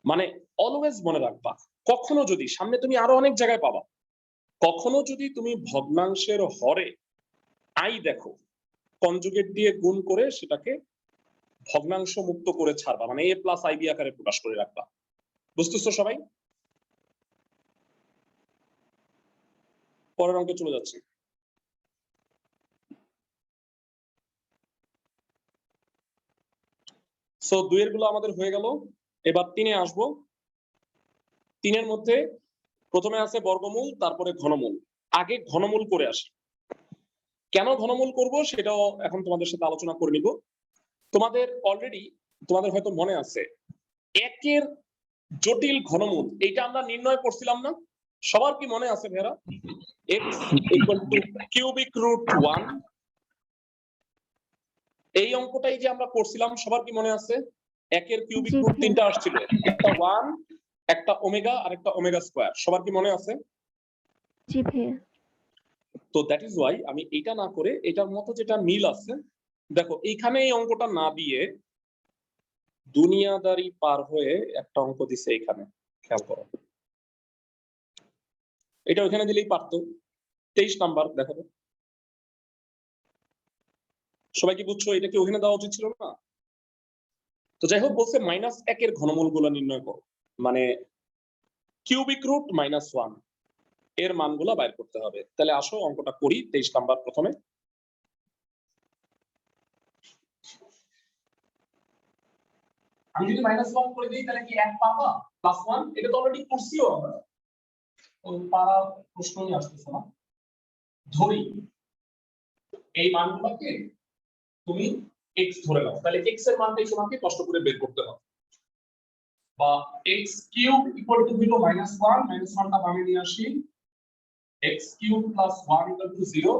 মানে অলওয়েজ মনে রাখবা, কখনো যদি সামনে তুমি আরো অনেক জায়গায় পাবা, কখনো যদি তুমি ভগ্নাংশের হরে আই দেখো, কনজুগেট দিয়ে গুণ করে সেটাকে ভগ্নাংশ মুক্ত করে ছাড়বা, মানে a প্লাস আইবি আকারে প্রকাশ করে রাখবা। বুঝতেছো সবাই? পরের অঙ্কে চলে যাচ্ছে। সো দুইয়ের গুলো আমাদের হয়ে গেল, এবার তিনে আসবো। তিনের মধ্যে প্রথমে আছে বর্গমূল, তারপরে ঘনমূল। আগে ঘনমূল করে আসি। কেন ঘনমূল করব সেটাও এখন তোমাদের সাথে আলোচনা করে নিব। তোমাদের অলরেডি তোমাদের হয়তো মনে আছে একের জটিল ঘনমূল এইটা আমরা নির্ণয় করছিলাম না? সবার কি মনে আছে ভাইরা? x equal to cubic root 1, এই অঙ্কটাই যে আমরা করছিলাম সবার কি মনে আছে? একের কিউবিক রুট তিনটা আসছিল, একটা 1, একটা ওমেগা আর একটা ওমেগা স্কয়ার। সবার কি মনে আছে? জি ভাইয়া। তো দ্যাট ইজ ওয়াই আমি এটা না করে এটার মতো যেটা মিল আছে, দেখো এইখানে এই অঙ্কটা না দিয়ে দুনিয়াদারি পার হয়ে একটা অঙ্ক দিছে এখানে, খেয়াল করো। এটা ওখানে দিলেই পারতো। 23 নাম্বার দেখো তো। সবাই কি বুঝছো? এটা কি ওখানে দেওয়া উচিত ছিল না? তো যাই হোক, বলছে -1 এর ঘনমূল গুলো নির্ণয় করো, মানে কিউবিক রুট -1 এর মানগুলো বাইর করতে হবে। তাহলে আসো অঙ্কটা করি। 23 নাম্বার প্রথমে। আমি যদি -1 করে দিই তাহলে কি 1 পাবা +1? এটা তো অলরেডি করছিও আমরা, তো পারা প্রশ্নই আসতেছে না। ধরি এই মানগুলোকে তুমি x ধরে নাও, তাহলে x এর মানটাই তোমাকে কষ্ট করে বের করতে হবে। বা x কিউব ইকুয়াল টু হলো -1, -1টা বামে নিয়ে আসি, x cube plus 1 equal to 0।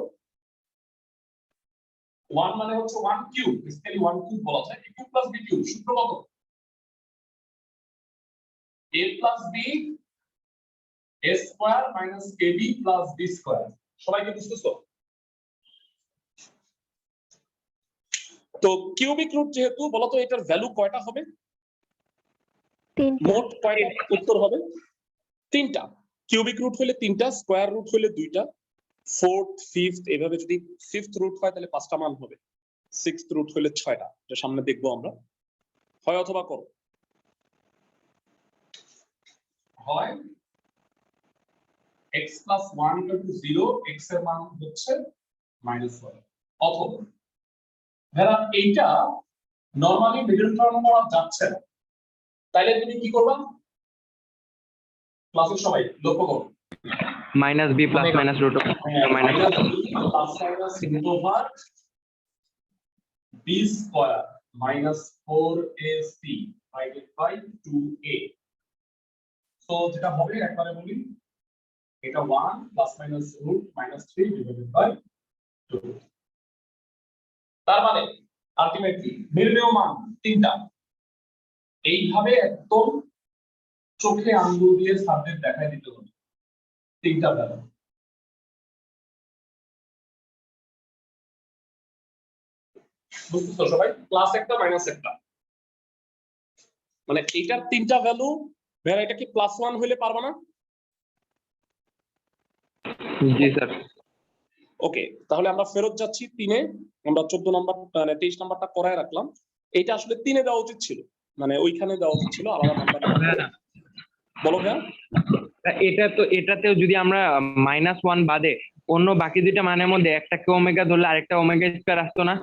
1 মানে হচ্ছে 1 কিউব, বেসিক্যালি 1 কিউব বলা যায়। a cube plus b cube সূত্র কত? a plus b a square minus ab plus b square. সবাই কি বুঝতেছো? তো কিউবিক রুট যেহেতু, বলো তো এটার ভ্যালু কয়টা হবে? 3টা। মোট কয়টা উত্তর হবে? 3টা। কিউবিক রুট হলে 3টা, স্কয়ার রুট হলে 2টা, 4th 5th এভাবে যদি 5th রুট হয় তাহলে 5টা মান হবে, 6th রুট হলে 6টা। এটা সামনে দেখবো আমরা। হয় অথবা করো। হয় x plus 1 equal to 0, x এর মান হচ্ছে -1, অথবা ধরা এইটা নরমালি মিডল টার্ম করা যাচ্ছে না, তাইলে তুমি কি করবা? ক্লাসের সবাই লক্ষ্য করো, -b +- √, -b plus root over b square minus 4ac divided by 2a। So যেটা হবে একবারে বলি, এটা 1 plus minus root -3 divided by 2। তার মানে আলটিমেটলি নির্ণেয় মান 3টা। এইভাবে একদম চোখে আঙ্গুল দিয়ে সাবজেক্ট দেখাই দিতে হবে 3টা ভ্যালু। বুঝতেছো সবাই? প্লাস একটা মাইনাস একটা, মানে এইটার 3টা ভ্যালু। ভাই এটা কি +1 হইলে পারবা না? জি স্যার। ওকে, তাহলে আমরা ফেরত যাচ্ছি 3-এ। আমরা 14 নাম্বার মানে 23 নাম্বারটা করায় রাখলাম। এটা আসলে 3-এ দেওয়া উচিত ছিল, মানে ওইখানে দেওয়া উচিত ছিল আলাদা নাম্বার। বলো ভাইয়া। এটাতেও যদি আমরা -1 বাদে অন্য বাকি দুইটা মানের মধ্যে একটাকে ওমেগা ধরলে আরেকটা ওমেগা স্কয়ার আসতো না?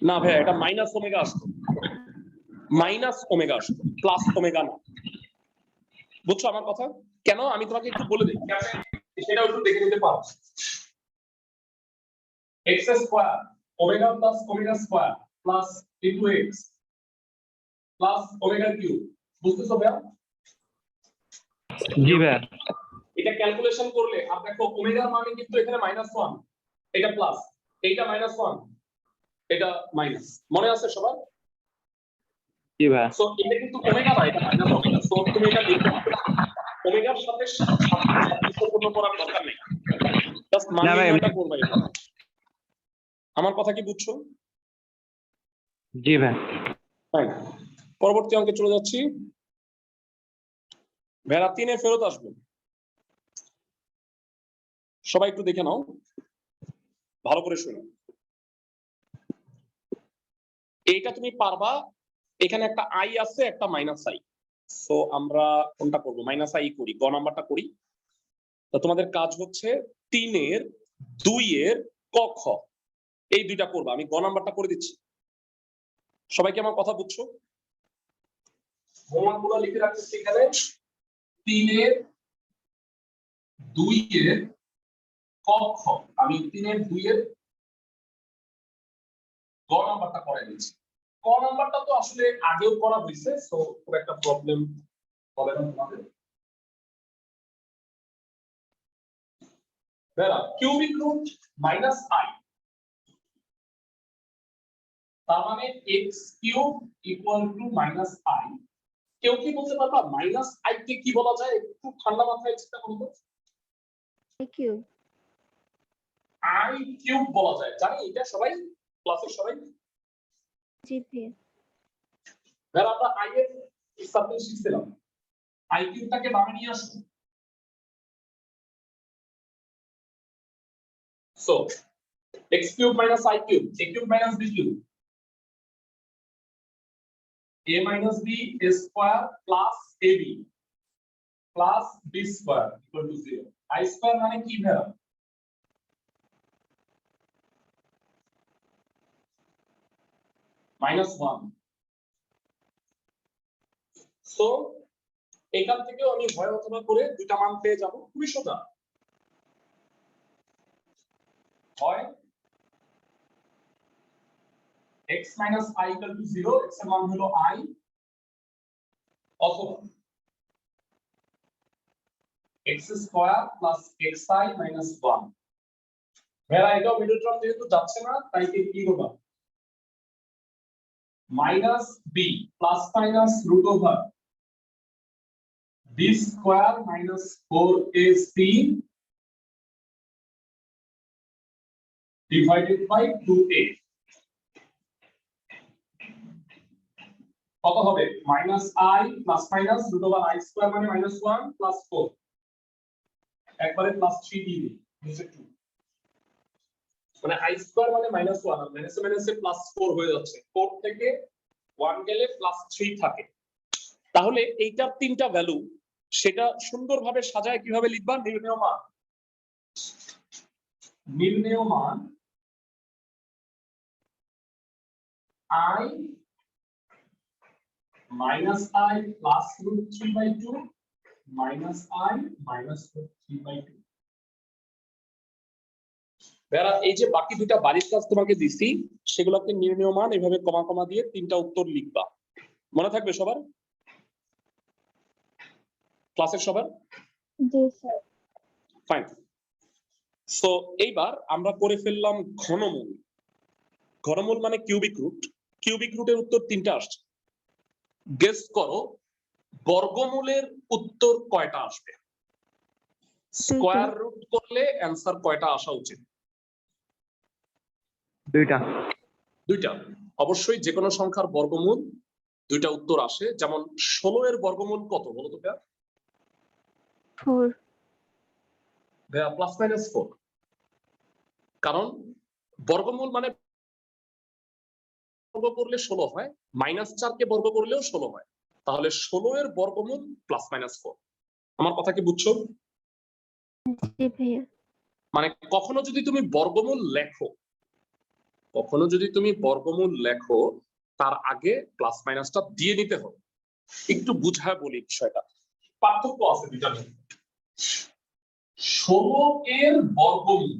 না ভাইয়া, এটা মাইনাস ওমেগা আসতো, মাইনাস ওমেগা আসতো, প্লাস ওমেগা না। বুঝছো আমার কথা? কেন আমি তোমাকে একটু বলে দিই, সেটাও একটু দেখে নিতে পারো। x square omega plus omega square plus into x plus omega cube. বুঝতেছো ভাইয়া? জি ভাইয়া। এটা ক্যালকুলেশন করলে আর দেখো ওমেগার মানে কিন্তু এখানে -1, এটা প্লাস, এইটা -1, এটা মাইনাস, মনে আছে সবার? জি ভাইয়া। সো এটা কিন্তু ওমেগা না, এটা মাইনাস ওমেগা। সো তুমি এটা লিখতে পারো ওমেগার সাথে সাদৃশ্যপূর্ণ করার দরকার নেই, জাস্ট মান না ভাই, নির্ণয়টা করবে। আমার কথা কি বুঝছো? জি ভাই। হ্যাঁ, পরবর্তী অঙ্কে চলে যাচ্ছি। ভেড়া 3-এ ফেরত আসবে, সবাই একটু দেখে নাও, ভালো করে শুনো। এইটা তুমি পারবা, এখানে একটা আই আছে, একটা মাইনাস আই। সো আমরা কোনটা করব? মাইনাস আই করি, গ নাম্বারটা করি। তো তোমাদের কাজ হচ্ছে 3-এর 2-এর ক খ এই দুইটা করবা। আমি গ নাম্বারটা করে দিচ্ছি, সবাই কি আমার কথা বুঝছো? হোমওয়ার্কগুলো লিখে রাখতেছি এখানে। 3-এর 2-এর ক খ, আমি 3-এর 2-এর গ নাম্বারটা করে দিচ্ছি। ক নাম্বারটা তো আসলে আগেও করা হয়েছে, সো খুব একটা প্রবলেম হবে না তোমাদের। বেরা কিউবিক রুট মাইনাস আই, তার মানে x cube equal to minus i. কেউ কি বলতে পারবা মাইনাস আই কে কি বলা যায়? একটু ঠান্ডা মাথায় চিন্তা করুন তো। কিউব। আই কিউব বলা যায়, জানি এটা সবাই, ক্লাসের সবাই। জি ভাইয়া। বেরা আমরা আই এর সাবস্টিটিউশন শিখছিলাম, আই কিউবটাকে বামে নিয়ে আসুন। So x cube minus I cube, a cube minus b cube, a minus b a square plus ab plus b square equal to 0. I square মানে কি ভেরা? -1. সো এখান থেকেও আমি হয় অথবা করে দুটা মান পেয়ে যাব, খুবই সোজা। হয় x minus I equal to 0, x এর মান হলো I, অথবা x square plus xi minus 1. ভেরা এটাও মিডল টার্ম যেহেতু যাচ্ছে না, তাই কি হবে? minus b plus minus root over b square minus 4ac divided by 2a কত হবে? minus I plus minus root over I square মানে -1 plus 4, একবারে প্লাস 3 দিয়ে দিই নিচে 2, মানে I square মানে -1 আর মাইনাসে মাইনাসে +4 হয়ে যাচ্ছে। 4 থেকে 1 গেলে +3 থাকে। তাহলে এইটার তিনটা ভ্যালু, সেটা সুন্দরভাবে সাজায় কিভাবে লিখবা? নির্ণেয় মান, নির্ণেয় মান I minus I plus root 3/2 minus I minus root 3/2. Bera এই যে বাকি দুটা বাড়ির কাজ তোমাকে দিছি, সেগুলোকে নির্ণেয় মান এভাবে কমা কমা দিয়ে তিনটা উত্তর লিখবা, মনে থাকবে সবার? ক্লাসের সবার? জি স্যার। ফাইন। সো এইবার আমরা করে ফেললাম ঘনমূল। ঘনমূল মানে কিউবিক রুট। কিউবিক রুটের উত্তর তিনটা আসছে। গেস করো বর্গমূলের উত্তর কয়টা আসবে? স্কয়ার রুট করলে অ্যানসার কয়টা আসা উচিত? দুইটা। দুইটা। অবশ্যই যে কোনো সংখ্যার বর্গমূল দুইটা উত্তর আসে। যেমন 16 এর বর্গমূল কত বলো তো ভাইয়া? 4। ভাইয়া +-4, কারণ বর্গমূল মানে বর্গ করলে 16 হয়, -4 কে বর্গ করলেও 16 হয়, তাহলে 16 এর বর্গমূল +-4। আমার কথা কি বুঝছো? জি ভাইয়া। মানে কখনো যদি তুমি বর্গমূল লেখো, কখনো যদি তুমি বর্গমূল লেখো, তার আগে প্লাস মাইনাসটা দিয়ে নিতে হবে। একটু বুঝায় বলি বিষয়টা, পার্থক্য আছে দুইটার মধ্যে। 16 এর বর্গমূল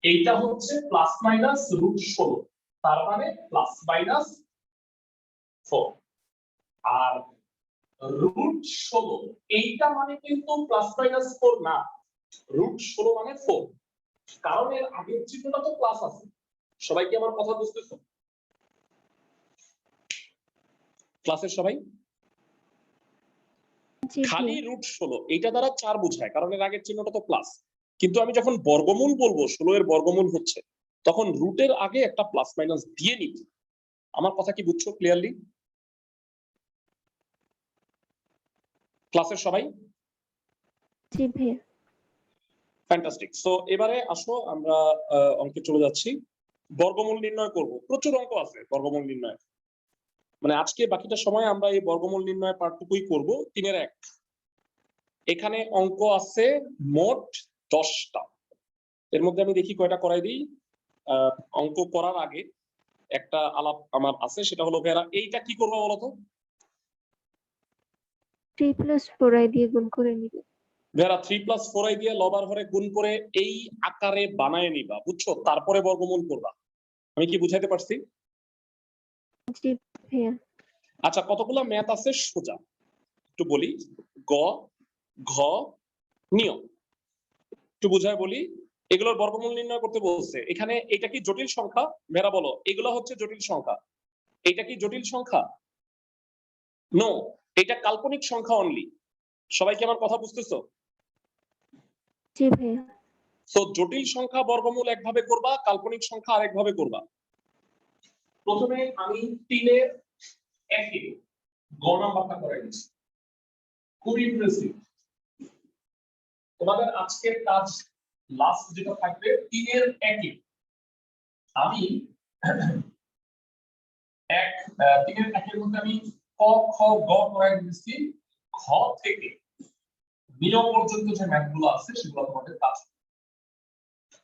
এইটা হচ্ছে +-√16, তার মানে +-, 4 আর √16 এইটা মানে কিন্তু +-4 না, √16 মানে 4, কারণ এর আগের চিহ্নটা তো প্লাস আছে। সবাই কি আমার কথা বুঝতেছো? ক্লাসের সবাই? জি খালি ভাইয়া। √16 এইটা দ্বারা 4 বোঝায়, কারণ এর আগের চিহ্নটা তো প্লাস। কিন্তু আমি যখন বর্গমূল বলবো 16 এর বর্গমূল হচ্ছে, তখন রুটের আগে একটা প্লাস মাইনাস দিয়ে নিব। আমার কথা কি বুঝছো ক্লিয়ারলি? ক্লাসের সবাই? জি ভাইয়া। ফ্যান্টাস্টিক। সো এবারে আসো আমরা অঙ্কে চলে যাচ্ছি। বর্গমূল নির্ণয় করব। প্রচুর অঙ্ক আছে বর্গমূল নির্ণয়। মানে আজকে বাকিটা সময় আমরা এই বর্গমূল নির্ণয় পার্টটুকুই করব 3 এর 1। এখানে অঙ্ক আছে মোট 10টা। এর মধ্যে আমি দেখি কয়টা করাই দিই। অঙ্ক করার আগে একটা আলাপ আমার আছে, সেটা হলো ভেরা এইটা কি করবো বলতো? 3+4i দিয়ে গুণ করে নিবে। ভেরা 3+4i দিয়ে লবার ঘরে গুণ করে এই আকারে বানায় নিবা, বুঝছো? তারপরে বর্গমূল করবা। আমি কি বুঝাইতে পারছি? জি ভাইয়া। আচ্ছা, কতগুলো ম্যাথ আছে সোজা একটু বলি। গ, ঘ, নিয় একটু বুঝায় বলি। এগুলোর বর্গমূল নির্ণয় করতে বলছে। এখানে এটা কি জটিল সংখ্যা? ভেরা বলো, এগুলো হচ্ছে জটিল সংখ্যা। এটা কি জটিল সংখ্যা? নো, এটা কাল্পনিক সংখ্যা অনলি। সবাই কি আমার কথা বুঝতেছো? জি ভাইয়া। সো জটিল সংখ্যা বর্গমূল একভাবে করবা, কাল্পনিক সংখ্যা আরেকভাবে করবা। প্রথমে আমি 3 এর 1 গ নাম্বারটা করাই দিচ্ছি। খুব ইমপ্রেসিভ। তোমাদের আজকের কাজ লাস্ট যেটা থাকবে 3 এর 1 আমি 3 এর 1 এর মধ্যে আমি ক, খ, গ করাই দিচ্ছি। খ থেকে নিয়ম পর্যন্ত যে ম্যাথগুলো আছে সেগুলো তোমাদের কাজ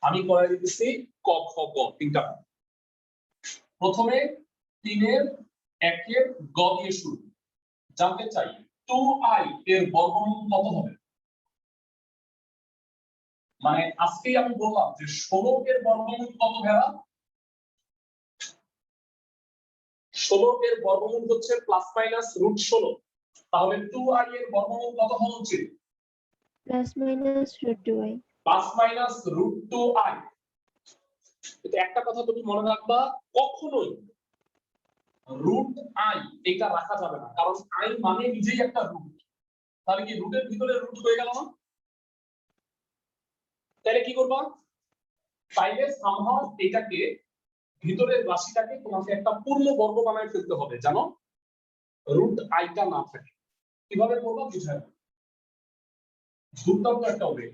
আমি করাই দিতেছি। ক, খ, গ তিনটা। প্রথমে 3 এর 1 এর গ দিয়ে শুরু। জানতে চাই 2i এর বর্গমূল কত হবে? মানে আজকেই আমি বললাম যে 16 এর বর্গমূল কত ভেড়া? 16 এর বর্গমূল হচ্ছে +-√16। তাহলে 2i এর বর্গমূল কত হওয়া উচিত? +-√2i। +-√2i। কিন্তু একটা কথা তুমি মনে রাখবা, কখনোই √i এটা রাখা যাবে না, কারণ i মানে নিজেই একটা রুট। তাহলে কি রুটের ভিতরে রুট হয়ে গেল না? তাহলে কি করবা? তাইলে সামহাও এটাকে ভিতরের রাশিটাকে তোমাকে একটা পূর্ণ বর্গ বানায় ফেলতে হবে, জানো? √i-টা না থাকে। কিভাবে করবা বুঝাই। দুর্দান্ত একটা হবে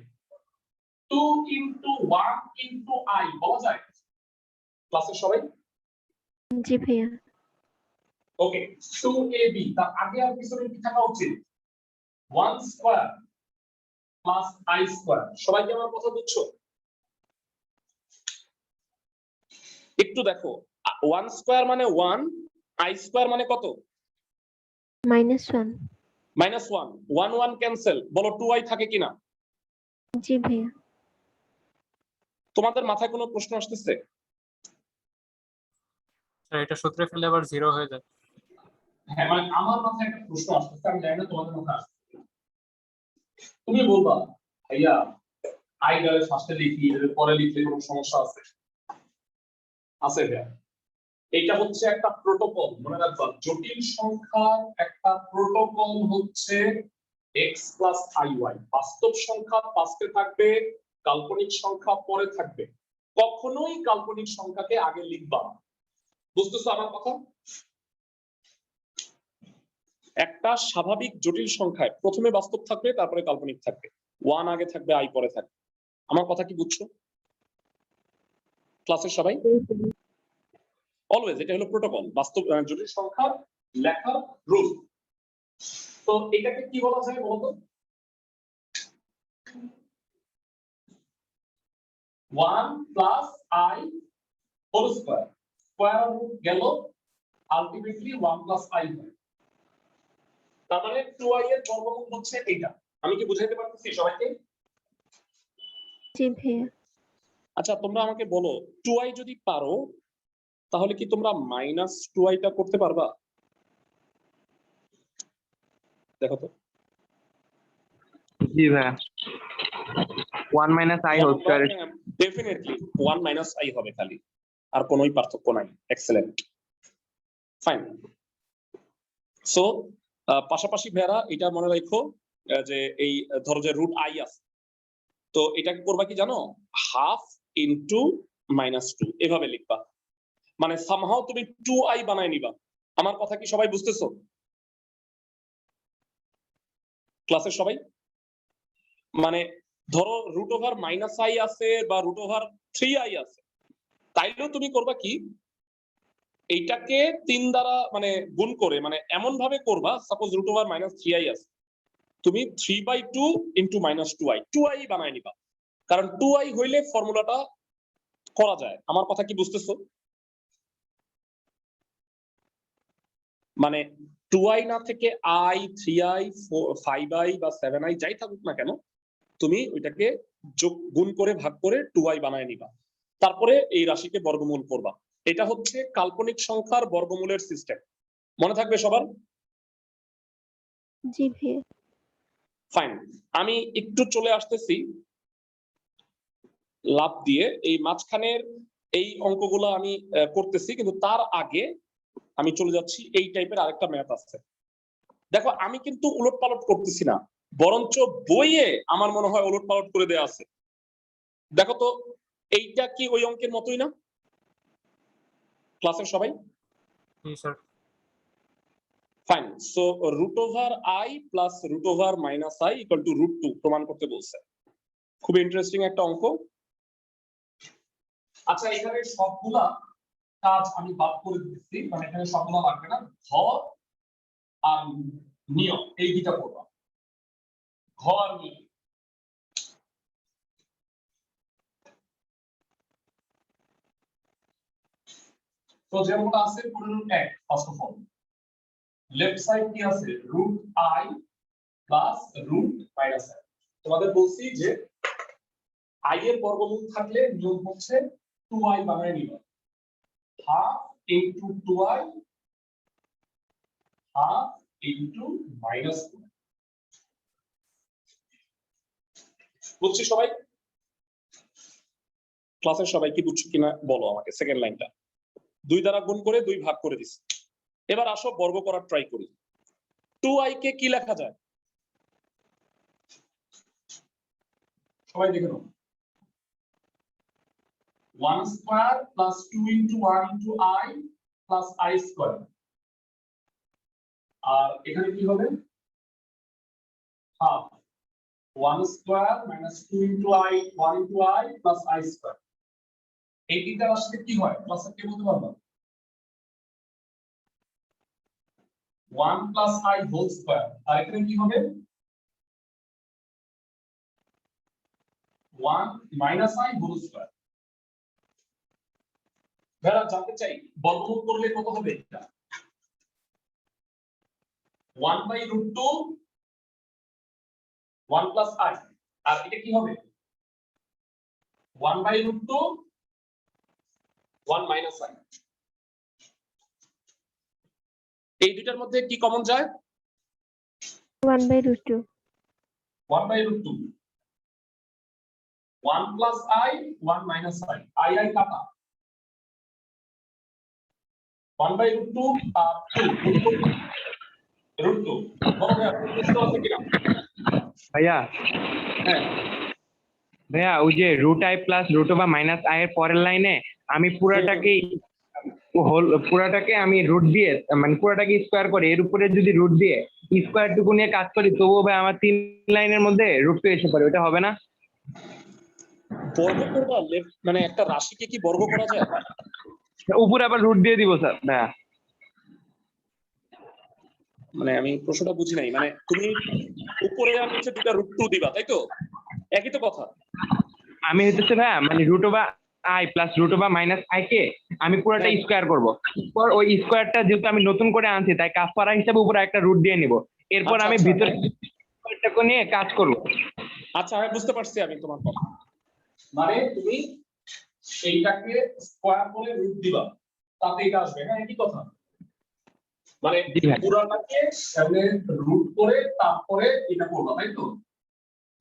2 × 1 × i বলা যায়। ক্লাসের সবাই? জি ভাইয়া। ওকে, 2ab তার আগে আর পিছনে কি থাকা উচিত? 1² + i²। সবাই কি আমার কথা বুঝছো? একটু দেখো, 1² মানে 1, i² মানে কত? -1। -1। 1 1 ক্যান্সেল, বলো 2i থাকে কিনা? জি ভাইয়া। তোমাদের মাথায় কোনো প্রশ্ন আসতেছে? স্যার এটা সূত্রে ফেলে আবার 0 হয়ে যায়। হ্যাঁ, মানে আমার মাথায় একটা প্রশ্ন আসতেছে, আমি জানি না তোমাদের মাথায় আসছে। তুমি বলবা ভাইয়া i গেলে ফার্স্টে লিখি, এর পরে লিখলে কোনো সমস্যা আছে? আছে ভাইয়া। এটা হচ্ছে একটা প্রোটোকল, মনে রাখবা। জটিল সংখ্যার একটা প্রোটোকল হচ্ছে x + iy। বাস্তব সংখ্যা ফার্স্টে থাকবে, কাল্পনিক সংখ্যা পরে থাকবে। কখনোই কাল্পনিক সংখ্যাকে আগে লিখবা না। বুঝতেছো আমার কথা? একটা স্বাভাবিক জটিল সংখ্যায় প্রথমে বাস্তব থাকবে, তারপরে কাল্পনিক থাকবে। 1 আগে থাকবে, i পরে থাকবে। আমার কথা কি বুঝছো ক্লাসের সবাই? অলওয়েজ এটা হলো প্রোটোকল, বাস্তব জটিল সংখ্যা লেখার রুল। তো এটাকে কি বলা যায় বলতো? 1 + i² স্কয়ার রুট গেল, আলটিমেটলি 1 + i হয়। তার মানে 2i এর বর্গমূল হচ্ছে এটা। আমি কি বুঝাইতে পারতেছি সবাইকে? জি ভাইয়া। আচ্ছা, তোমরা আমাকে বলো 2i যদি পারো, তাহলে কি তোমরা -2i টা করতে পারবা? দেখো তো জি ভাইয়া 1 minus i whole square. Definitely 1 minus i হবে খালি, আর কোনোই পার্থক্য নাই। Excellent, fine. সো পাশাপাশি ভেরা এটা মনে রাখো যে এই ধরো যে রুট আই আছে, তো এটাকে করবা কি জানো, হাফ ইনটু -2 এভাবে লিখবা, মানে সামহাও তুমি 2i বানায় নিবা। আমার কথা কি সবাই বুঝতেছো ক্লাসের সবাই? মানে ধরো রুট ওভার -i আছে বা রুট ওভার 3i আছে, তাইলেও তুমি করবা কি, এইটাকে 3 দ্বারা মানে গুণ করে, মানে এমন ভাবে করবা, সাপোজ রুট ওভার -3i আছে, তুমি 3/2 ইনটু -2i 2i বানায় নিবা, কারণ 2i হইলে ফর্মুলাটা করা যায়। আমার কথা কি বুঝতেছো? মানে 2i না থেকে i 3i 5i বা 7i যাই থাকুক না কেন, তুমি ওইটাকে যোগ গুণ করে ভাগ করে 2i বানায় নিবা, তারপরে এই রাশিকে বর্গমূল করবা। এটা হচ্ছে কাল্পনিক সংখ্যার বর্গমূলের সিস্টেম, মনে থাকবে সবার? জি ভাইয়া। ফাইন, আমি একটু চলে আসতেছি লাভ দিয়ে, এই মাঝখানের এই অঙ্কগুলো আমি করতেছি, কিন্তু তার আগে আমি চলে যাচ্ছি এই টাইপের আরেকটা ম্যাথ আছে। দেখো আমি কিন্তু উলট পালট করতেছি না, বরঞ্চ বইয়ে আমার মনে হয় উলট পালট করে দেয়া আছে। দেখো তো এইটা কি ওই অঙ্কের মতোই না ক্লাসের সবাই? জি sir. Fine, so root over i plus root over minus i equal to √2 প্রমাণ করতে বলছে। খুব ইন্টারেস্টিং একটা অঙ্ক। আচ্ছা এখানে সবগুলা কাজ আমি বাদ করে দিচ্ছি, মানে এখানে সবগুলা লাগবে না, ঘ আর নিয়ম এই দুইটা করবা, ঘ আর নিয়ম। তো যেমনটা আছে √1 first of all, left side কি আছে √i প্লাস √-i। তোমাদের বলছি যে i এর বর্গমূল থাকলে নিয়ম হচ্ছে 2i বানায় নিবা, half into 2i half into -2। বুঝছি সবাই? ক্লাসের সবাই কি বুঝছো কিনা বলো আমাকে। সেকেন্ড লাইনটা 2 দ্বারা গুণ করে 2 ভাগ করে দিছি। এবার আসো বর্গ করার ট্রাই করি। 2i কে কি লেখা যায় সবাই দেখে নাও, 1 square plus 2 into 1 into i plus i square, আর এখানে কি হবে half 1 square minus 2 into i 1 into i plus i square. এই তিনটা রাশিতে কি হয় ক্লাসে কে বলতে পারবা? 1 প্লাস i হোল স্কয়ার, আর এখানে কি হবে 1 মাইনাস i হোল স্কয়ার। যারা জানতে চাই বর্গমূল করলে কত হবে এটা? 1/√2 1 প্লাস i, আর এটা কি হবে 1/√2 1 মাইনাস i। এই দুইটার মধ্যে কি কমন যায়? 1/√2 1/√2 1 plus i 1 minus i, i কাটা 1/√2 আর 2 বলো ভাইয়া প্রশ্ন আছে কিনা? ভাইয়া হ্যাঁ ভাইয়া ওই যে √i প্লাস √/-i এর পরের লাইনে আমি পুরাটাকে আমি রুট দিয়ে, মানে পুরাটাকে স্কয়ার করে এর উপরে যদি রুট দিয়ে স্কয়ার টুকু নিয়ে কাজ করি, তবুও ভাই আমার 3 লাইনের মধ্যে √2 এসে পড়ে, ওটা হবে না? বর্গ করবা মানে একটা রাশিকে কি বর্গ করা যায়? উপরে আবার রুট দিয়ে দিব স্যার ভাইয়া। মানে আমি প্রশ্নটা বুঝি নাই, মানে তুমি উপরে আর নিচে দুটো √2 দিবা তাই তো? একই তো কথা। আমি হচ্ছে ভাইয়া মানে √/i প্লাস √/-i কে আমি পুরোটা স্কয়ার করব, এরপর ওই স্কয়ারটা যেহেতু আমি নতুন করে আনছি তাই কাফারা হিসেবে উপরে একটা রুট দিয়ে নিব, এরপর আমি ভিতরে স্কয়ারটাকে নিয়ে কাজ করব। আচ্ছা আমি বুঝতে পারছি আমি তোমার কথা, মানে তুমি এইটাকে স্কয়ার করে রুট দিবা তাতে এটা আসবে। হ্যাঁ একই কথা। মানে জি ভাই। পুরাটাকে সামনে রুট করে তারপরে এটা করবা, তাই তো?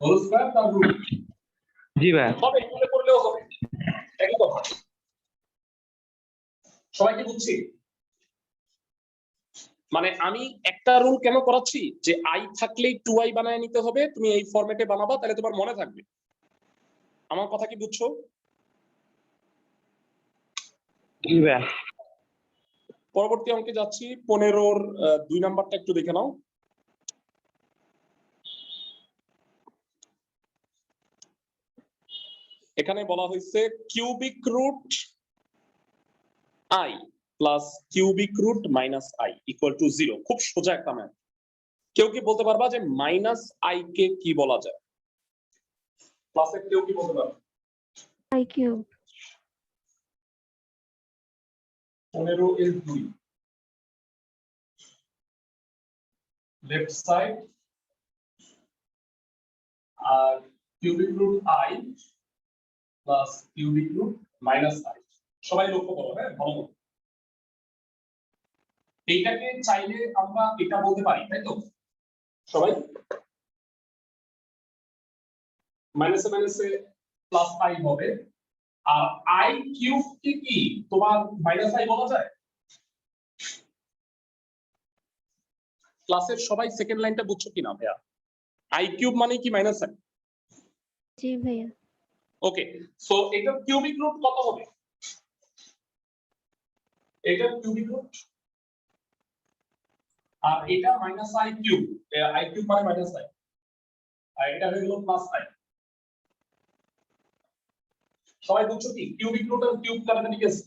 হোল স্কয়ার তার রুট জি ভাই। হবে, এগুলো করলেও হবে, একই কথা। সবাই কি বুঝছি? মানে আমি একটা রুল কেন করাচ্ছি যে আই থাকলেই 2i বানায় নিতে হবে, তুমি এই ফরম্যাটে বানাবা, তাহলে তোমার মনে থাকবে। আমার কথা কি বুঝছো? জি ভাই। পরবর্তী অঙ্কে যাচ্ছি। 15-র 2 নাম্বারটা একটু দেখে নাও। এখানে বলা হয়েছে cubic root i plus cubic root minus i equal to 0। খুব সোজা একটা ম্যাথ। কেউ কি বলতে পারবা যে মাইনাস আই কে কি বলা যায়? ক্লাসে কেউ কি বলতে পারবে? I cube. 15 এর 2 লেফট সাইড আর cubic root i plus cubic root minus i. সবাই লক্ষ্য করো, হ্যাঁ, ভালো মতো। এইটাকে চাইলে আমরা এটা বলতে পারি, তাই তো? সবাই মাইনাসে মাইনাসে প্লাস আই হবে। আর আই কিউব কি তোমার মাইনাস আই বলা যায়? ক্লাসের সবাই সেকেন্ড লাইনটা বুঝছো কিনা ভাইয়া? আই কিউব মানে কি মাইনাস আই? জি ভাইয়া। ওকে, সো এটার কিউবিক রুট কত হবে? এটার কিউবিক রুট আর এটা minus i cube. I cube মানে মাইনাস আই, আর এটা হয়ে গেল প্লাস আই। সবাই বুঝছো কি কিউবিক রুট আর কিউব কাটাকাটি গেছে?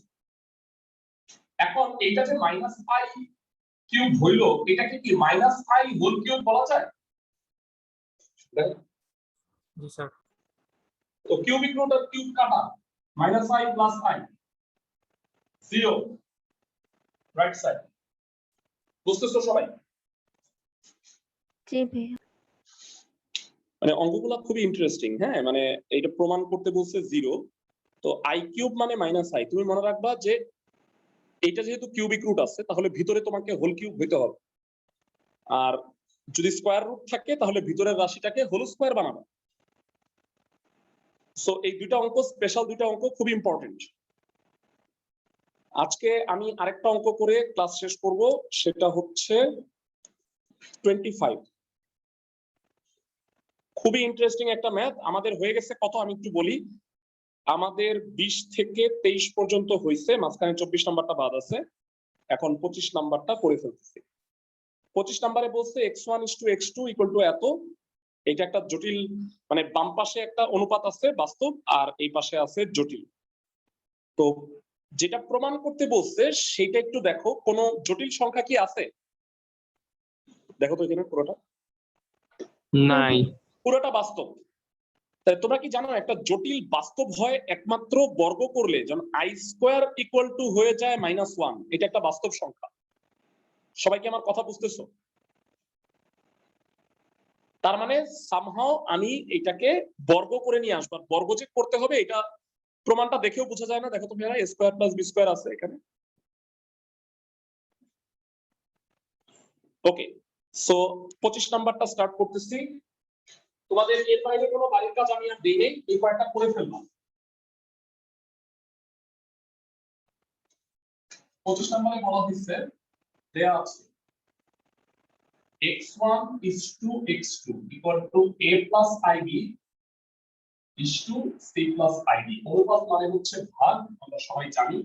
এখন এটা যে মাইনাস আই কিউব হইলো, এটাকে কি মাইনাস আই হোল কিউব বলা যায়? জি স্যার। তো কিউবিক রুট আর কিউব কাটা, minus I plus I 0 right side. বুঝতেছো সবাই? জি ভাইয়া। মানে অঙ্কগুলো খুবই ইন্টারেস্টিং, হ্যাঁ, মানে এটা প্রমাণ করতে বলছে 0। তো আই কিউব মানে মাইনাস আই। তুমি মনে রাখবা যে এটা যেহেতু কিউবিক রুট আছে, তাহলে ভিতরে তোমাকে হোল কিউব হইতে হবে। আর যদি স্কয়ার রুট থাকে তাহলে ভিতরের রাশিটাকে হোল স্কয়ার বানাবে। সো এই দুইটা অঙ্ক স্পেশাল, দুইটা অঙ্ক খুব ইম্পর্টেন্ট। আজকে আমি আরেকটা অঙ্ক করে ক্লাস শেষ করব, সেটা হচ্ছে 25। খুবই ইন্টারেস্টিং একটা ম্যাথ। আমাদের হয়ে গেছে কত আমি একটু বলি। আমাদের 20 থেকে 23 পর্যন্ত হয়েছে, মাঝখানে 24 নাম্বারটা বাদ আছে। এখন 25 নাম্বারটা করে ফেলতেছি। 25 নাম্বারে বলছে x1 x2 এত। এটা একটা জটিল, মানে বাম পাশে একটা অনুপাত আছে বাস্তব, আর এই পাশে আছে জটিল। তো যেটা প্রমাণ করতে বলছে সেটা একটু দেখো, কোন জটিল সংখ্যা কি আছে? দেখো তো এখানে পুরোটা নাই। পুরোটা বাস্তব। তাই তোমরা কি জানো একটা জটিল বাস্তব হয় একমাত্র বর্গ করলে, যেমন আই স্কোয়ার ইকুয়াল টু হয়ে যায় -1। এটা একটা বাস্তব সংখ্যা। সবাই কি আমার কথা বুঝতেছো? তার মানে সামহাও আমি এটাকে বর্গ করে নিয়ে আসবো। বর্গ যে করতে হবে এটা প্রমাণটা দেখেও বোঝা যায় না? দেখো তো ভাইরা, a square plus b square আছে এখানে। ওকে, সো 25 নাম্বারটা স্টার্ট করতেছি। তোমাদের এর বাইরে কোনো বাড়ির কাজ আমি আর দেই নেই, এই পার্টটা করে ফেললাম। 25 নম্বরে বলা হয়েছে দেয়া আছে x1 is to x2 equal to a plus ib is to c plus ib। অনুপাত মানে হচ্ছে ভাগ, আমরা সবাই জানি।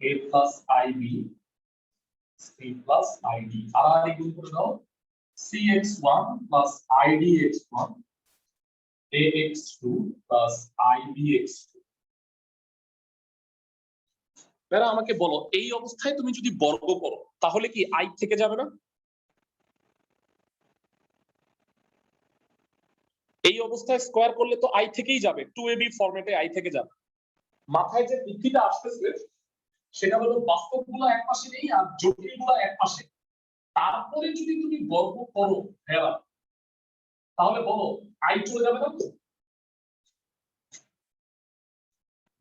a plus ib c plus id, আর গুণ করে দাও cx1 plus idx1 ax2 plus ibx2। এরা আমাকে বলো, এই অবস্থায় তুমি যদি বর্গ করো তাহলে কি আই থেকে যাবে না? এই অবস্থায় স্কয়ার করলে তো আই থেকেই যাবে, 2ab ফরম্যাটে আই থেকে যাবে। মাথায় যে বুদ্ধিটা আসতেছে সেটা হলো বাস্তবগুলো এক পাশে নেই আর জটিলগুলো এক পাশে। তারপরে যদি তুমি বর্গ করো হেরা, তাহলে বলো আই চলে যাবে না তো?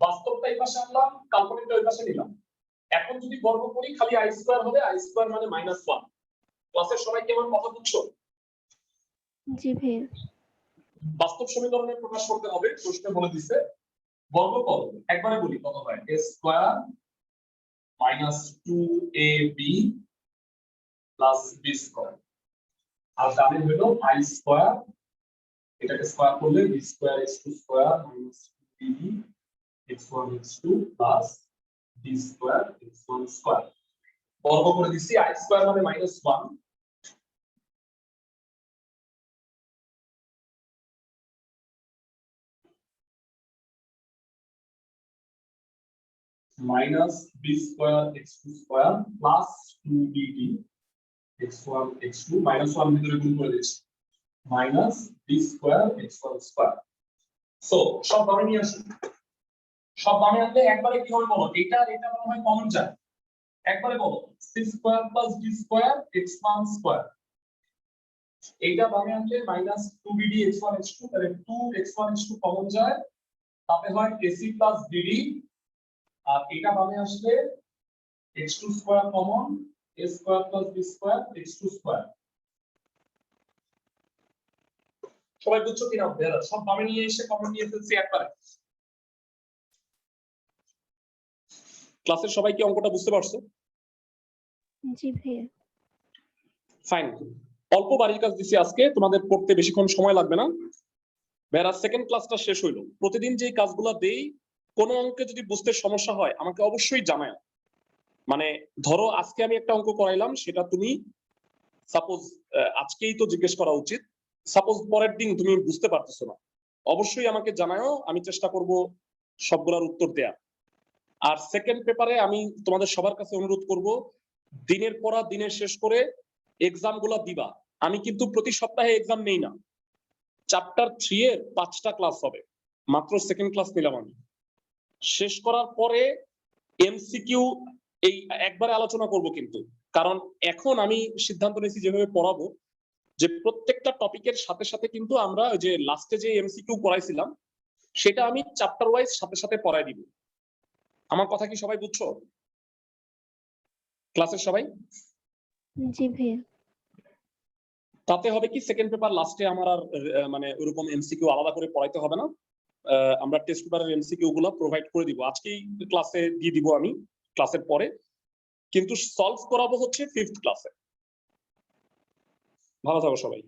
বাস্তবটা এই পাশে আনলাম, কাল্পনিকটা ওই পাশে নিলাম, এখন যদি বর্গ করি খালি আই স্কয়ার হবে, আই স্কয়ার মানে -1। ক্লাসের সবাই কেমন কথা বুঝছো? জি ভাইয়া। বাস্তব সমীকরণে প্রকাশ করতে হবে, প্রশ্নে বলে দিছে বর্গ করো, একবারে বলি কত হয়, a square minus 2ab plus b square, আর ডানে হলো i স্কয়ার, এটাকে স্কয়ার করলে b square x2 square minus 2b x1 x2 plus b square x1 square. বর্গ করে দিছি, i স্কয়ার মানে -1, minus b square x2 square plus 2bb x1 x2 -1 ভিতরে গুণ করে দিচ্ছি minus b square x1 square। So সব বামে নিয়ে আসুন, সব বামে আনলে একবারে কি হবে বলো, এটা আর এটা মনে হয় কমন যায়, একবারে বলো c square plus d square x1 square, এইটা বামে আনলে minus 2bd x1 x2, তাহলে 2x1 x2 কমন যায়, তাতে হয় ac plus bd, আর এটা বামে আসলে x2 square common, a square plus b square x2 square. সবাই বুঝছো কিনা? বেরা সব বামে নিয়ে এসে কমন নিয়ে ফেলছি একবারে। ক্লাসের সবাই কি অঙ্কটা বুঝতে পারছো? জি ভাইয়া। ফাইন, অল্প বাড়ির কাজ দিছি আজকে, তোমাদের পড়তে বেশিক্ষণ সময় লাগবে না। বেরা সেকেন্ড ক্লাসটা শেষ হইলো, প্রতিদিন যে কাজগুলো দেই কোনো অঙ্কে যদি বুঝতে সমস্যা হয় আমাকে অবশ্যই জানায়। মানে ধরো আজকে আমি একটা অঙ্ক করাইলাম, সেটা তুমি সাপোজ আজকেই তো জিজ্ঞেস করা উচিত, সাপোজ পরের দিন তুমি বুঝতে পারতেছো না, অবশ্যই আমাকে জানাও, আমি চেষ্টা করব সবগুলোর উত্তর দেয়া। আর সেকেন্ড পেপারে আমি তোমাদের সবার কাছে অনুরোধ করব, দিনের পড়া দিনের শেষ করে এক্সাম গুলা দিবা। আমি কিন্তু প্রতি সপ্তাহে এক্সাম নেই না, চ্যাপ্টার 3 এর 5টা ক্লাস হবে, মাত্র সেকেন্ড ক্লাস নিলাম আমি। শেষ করার পরে এমসিকিউ এই একবারে আলোচনা করব কিন্তু, কারণ এখন আমি সিদ্ধান্ত নিয়েছি যেভাবে পড়াবো, যে প্রত্যেকটা টপিকের সাথে সাথে কিন্তু আমরা ওই যে লাস্টে যে এমসিকিউ পড়াইছিলাম সেটা আমি চ্যাপ্টার ওয়াইজ সাথে সাথে পড়াই দিব। আমার কথা কি সবাই বুঝছো ক্লাসের সবাই? জি ভাইয়া। তাতে হবে কি, সেকেন্ড পেপার লাস্টে আমার আর মানে ওরকম এমসিকিউ আলাদা করে পড়াইতে হবে না, আমরা টেস্ট পেপারের এমসিকিউ গুলো প্রোভাইড করে দিব, আজকেই ক্লাসে দিয়ে দিব আমি ক্লাসের পরে, কিন্তু সলভ করাবো হচ্ছে 5th ক্লাসে। ভালো থাকো সবাই।